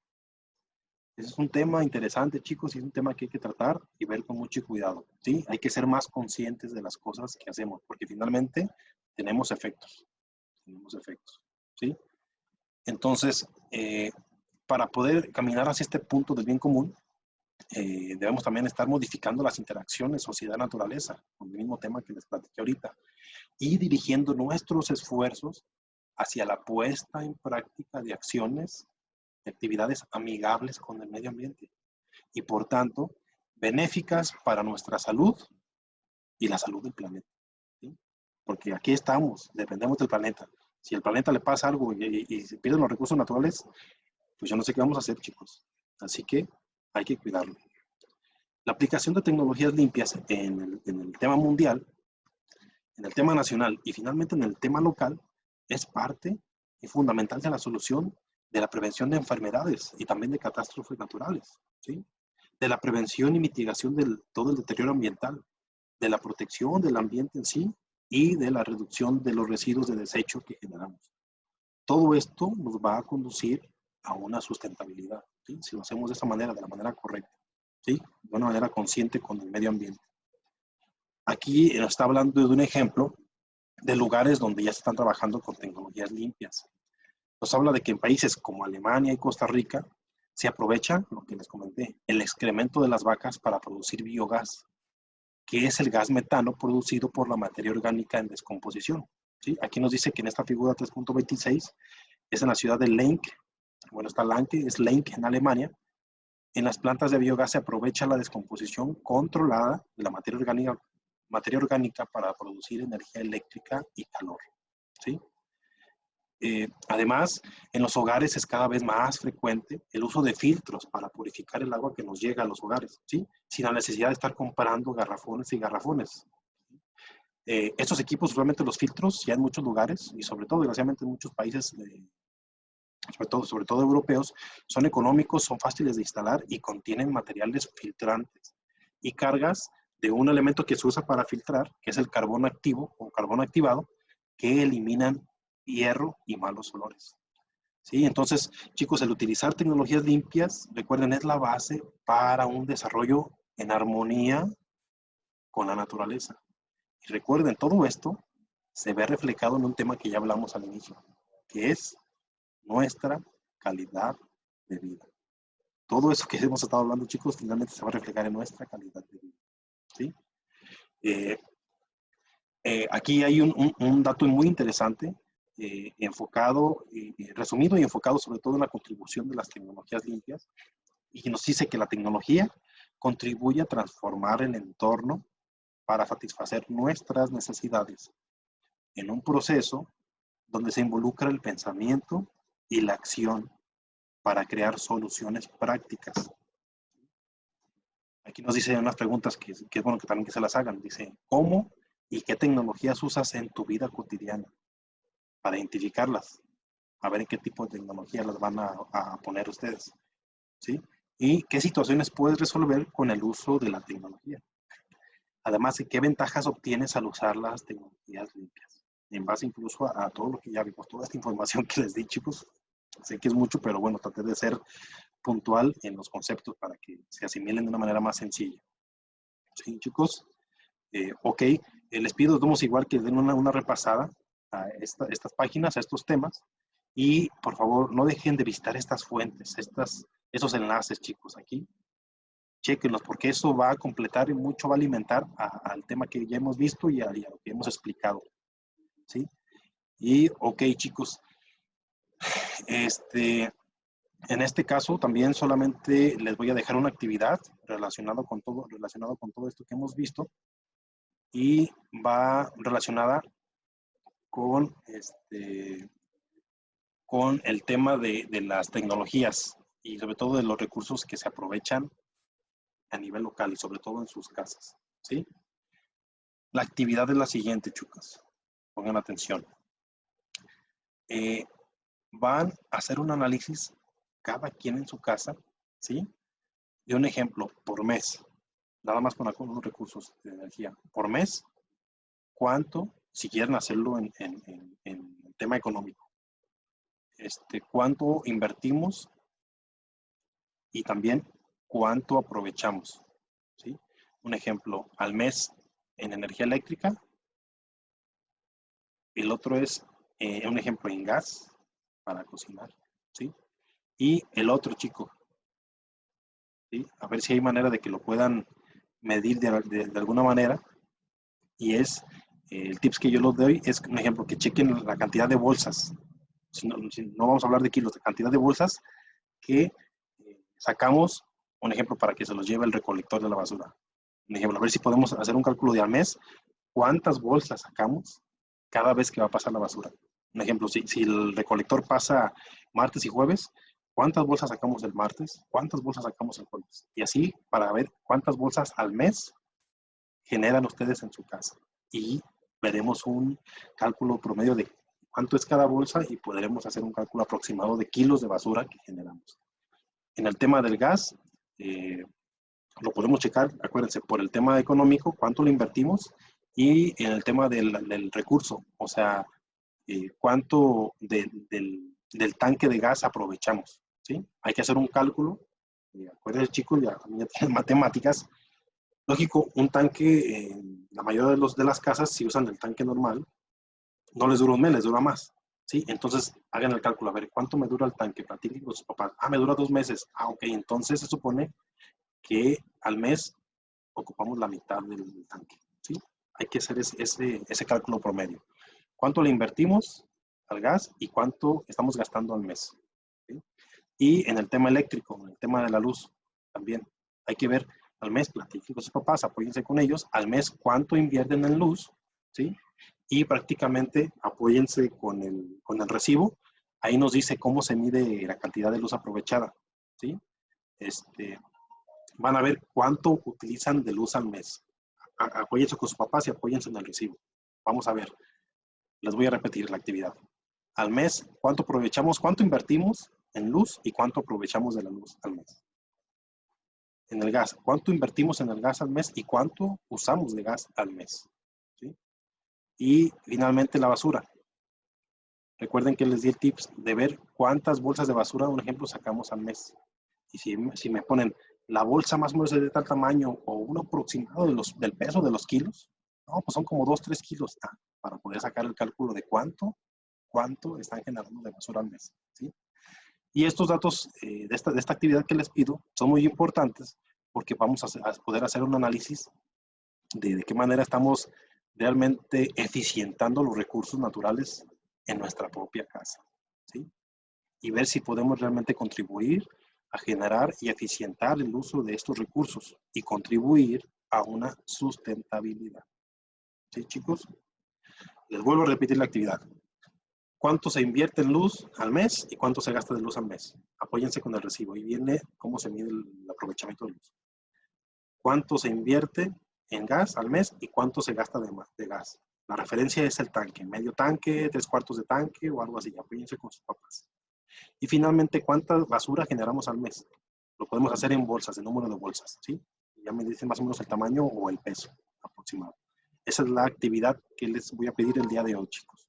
Ese es un tema interesante, chicos, y es un tema que hay que tratar y ver con mucho cuidado, ¿sí? Hay que ser más conscientes de las cosas que hacemos, porque finalmente tenemos efectos, ¿sí? Entonces, para poder caminar hacia este punto del bien común, debemos también estar modificando las interacciones sociedad-naturaleza, con el mismo tema que les platiqué ahorita, y dirigiendo nuestros esfuerzos hacia la puesta en práctica de acciones, de actividades amigables con el medio ambiente y, por tanto, benéficas para nuestra salud y la salud del planeta, ¿sí? Porque aquí estamos, dependemos del planeta. Si al planeta le pasa algo y se pierden los recursos naturales, pues yo no sé qué vamos a hacer, chicos. Así que hay que cuidarlo. La aplicación de tecnologías limpias en el tema mundial, en el tema nacional y finalmente en el tema local es parte y fundamental de la solución de la prevención de enfermedades y también de catástrofes naturales, ¿sí? De la prevención y mitigación de todo el deterioro ambiental, de la protección del ambiente en sí y de la reducción de los residuos de desecho que generamos. Todo esto nos va a conducir a una sustentabilidad, ¿sí? Si lo hacemos de esta manera, de la manera correcta, ¿sí? De una manera consciente con el medio ambiente. Aquí nos está hablando de un ejemplo de lugares donde ya se están trabajando con tecnologías limpias. Nos habla de que en países como Alemania y Costa Rica se aprovecha, lo que les comenté, el excremento de las vacas para producir biogás, que es el gas metano producido por la materia orgánica en descomposición, ¿sí? Aquí nos dice que en esta figura 3.26 es en la ciudad de Lenk, bueno, está Lanke, es Lenk en Alemania. En las plantas de biogás se aprovecha la descomposición controlada de la materia orgánica para producir energía eléctrica y calor, ¿sí? Además, en los hogares es cada vez más frecuente el uso de filtros para purificar el agua que nos llega a los hogares, ¿sí? Sin la necesidad de estar comprando garrafones y garrafones. Estos equipos, usualmente los filtros, ya en muchos lugares, y sobre todo, desgraciadamente, en muchos países, sobre todo europeos, son económicos, son fáciles de instalar y contienen materiales filtrantes y cargas de un elemento que se usa para filtrar, que es el carbón activo o carbón activado, que eliminan hierro y malos olores. ¿Sí? Entonces, chicos, el utilizar tecnologías limpias, recuerden, es la base para un desarrollo en armonía con la naturaleza. Y recuerden, todo esto se ve reflejado en un tema que ya hablamos al inicio, que es nuestra calidad de vida. Todo eso que hemos estado hablando, chicos, finalmente se va a reflejar en nuestra calidad de vida. ¿Sí? Aquí hay un dato muy interesante, enfocado, resumido y enfocado sobre todo en la contribución de las tecnologías limpias, y nos dice que la tecnología contribuye a transformar el entorno para satisfacer nuestras necesidades en un proceso donde se involucra el pensamiento y la acción para crear soluciones prácticas. Aquí nos dice unas preguntas que es bueno que también que se las hagan. Dice, ¿cómo y qué tecnologías usas en tu vida cotidiana? Para identificarlas, a ver en qué tipo de tecnología las van a poner ustedes, ¿sí? Y qué situaciones puedes resolver con el uso de la tecnología. Además, ¿qué ventajas obtienes al usar las tecnologías limpias? En base incluso a todo lo que ya vimos, toda esta información que les di, chicos, sé que es mucho, pero bueno, traté de ser puntual en los conceptos para que se asimilen de una manera más sencilla. ¿Sí, chicos? Ok, les pido, damos igual que den una repasada a estas páginas, a estos temas, y por favor no dejen de visitar estas fuentes, esos enlaces, chicos, aquí. Chequenlos, porque eso va a completar y mucho va a alimentar al tema que ya hemos visto y a lo que hemos explicado. ¿Sí? Y, ok, chicos, en este caso también solamente les voy a dejar una actividad relacionado con todo esto que hemos visto, y va relacionada con, con el tema de las tecnologías y sobre todo de los recursos que se aprovechan a nivel local y sobre todo en sus casas, ¿sí? La actividad es la siguiente, chicos. Pongan atención. Van a hacer un análisis cada quien en su casa, ¿sí? De un ejemplo, por mes, nada más con algunos recursos de energía. Por mes, ¿cuánto, si quieren hacerlo en el tema económico, cuánto invertimos y también cuánto aprovechamos, ¿sí? Un ejemplo, al mes en energía eléctrica, el otro es un ejemplo en gas para cocinar, ¿sí? Y el otro, chico, ¿sí? A ver si hay manera de que lo puedan medir de alguna manera, y es, el tips que yo les doy es, un ejemplo, que chequen la cantidad de bolsas, si no vamos a hablar de kilos, de cantidad de bolsas que sacamos, un ejemplo, para que se los lleve el recolector de la basura. Un ejemplo, a ver si podemos hacer un cálculo de al mes, cuántas bolsas sacamos cada vez que va a pasar la basura. Un ejemplo, si el recolector pasa martes y jueves, ¿cuántas bolsas sacamos el martes? ¿Cuántas bolsas sacamos el jueves? Y así para ver cuántas bolsas al mes generan ustedes en su casa. Y veremos un cálculo promedio de cuánto es cada bolsa y podremos hacer un cálculo aproximado de kilos de basura que generamos. En el tema del gas, lo podemos checar, acuérdense, por el tema económico, cuánto lo invertimos, y en el tema del recurso, o sea, cuánto del tanque de gas aprovechamos, ¿sí? Hay que hacer un cálculo, acuérdense chicos, ya tienen matemáticas. Lógico, un tanque, la mayoría de las casas, si usan el tanque normal, no les dura un mes, les dura más, ¿sí? Entonces, hagan el cálculo, a ver, ¿cuánto me dura el tanque? Platiquen con sus papás. Ah, me dura 2 meses. Ah, ok, entonces se supone que al mes ocupamos la mitad del tanque, ¿sí? Hay que hacer ese cálculo promedio. ¿Cuánto le invertimos al gas y cuánto estamos gastando al mes? ¿Sí? Y en el tema eléctrico, en el tema de la luz, también hay que ver al mes, platiquen con sus papás, apóyense con ellos, al mes cuánto invierten en luz, ¿sí? Y prácticamente apóyense con el recibo. Ahí nos dice cómo se mide la cantidad de luz aprovechada, ¿sí? Van a ver cuánto utilizan de luz al mes. Apóyense con sus papás y apóyense en el recibo. Vamos a ver, les voy a repetir la actividad. Al mes, ¿cuánto aprovechamos? ¿Cuánto invertimos en luz y cuánto aprovechamos de la luz al mes? En el gas, ¿cuánto invertimos en el gas al mes y cuánto usamos de gas al mes? ¿Sí? Y finalmente la basura. Recuerden que les di el tips de ver cuántas bolsas de basura, un ejemplo, sacamos al mes. Y si me ponen la bolsa más o menos de tal tamaño o un aproximado del peso de los kilos, no, pues son como 2-3 kilos para poder sacar el cálculo de cuánto están generando de basura al mes, ¿sí? Y estos datos de esta actividad que les pido son muy importantes porque vamos a poder hacer un análisis de qué manera estamos realmente eficientando los recursos naturales en nuestra propia casa, ¿sí? Y ver si podemos realmente contribuir a generar y eficientar el uso de estos recursos y contribuir a una sustentabilidad. ¿Sí, chicos? Les vuelvo a repetir la actividad. ¿Cuánto se invierte en luz al mes y cuánto se gasta de luz al mes? Apóyense con el recibo. Ahí viene cómo se mide el aprovechamiento de luz. ¿Cuánto se invierte en gas al mes y cuánto se gasta de gas? La referencia es el tanque, medio tanque, 3/4 de tanque o algo así. Apóyense con sus papás. Y finalmente, ¿cuánta basura generamos al mes? Lo podemos hacer en bolsas, en número de bolsas, ¿sí? Ya me dicen más o menos el tamaño o el peso aproximado. Esa es la actividad que les voy a pedir el día de hoy, chicos.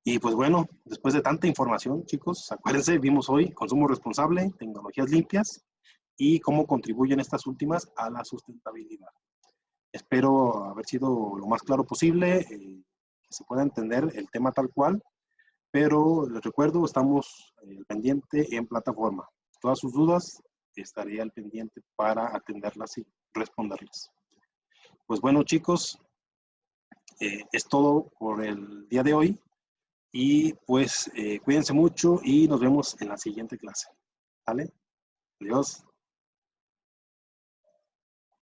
Y pues bueno, después de tanta información, chicos, acuérdense, vimos hoy consumo responsable, tecnologías limpias y cómo contribuyen estas últimas a la sustentabilidad. Espero haber sido lo más claro posible, que se pueda entender el tema tal cual, pero les recuerdo, estamos pendiente en plataforma. Todas sus dudas, estaré al pendiente para atenderlas y responderlas. Pues bueno, chicos, es todo por el día de hoy. Y pues cuídense mucho y nos vemos en la siguiente clase. ¿Vale? Adiós.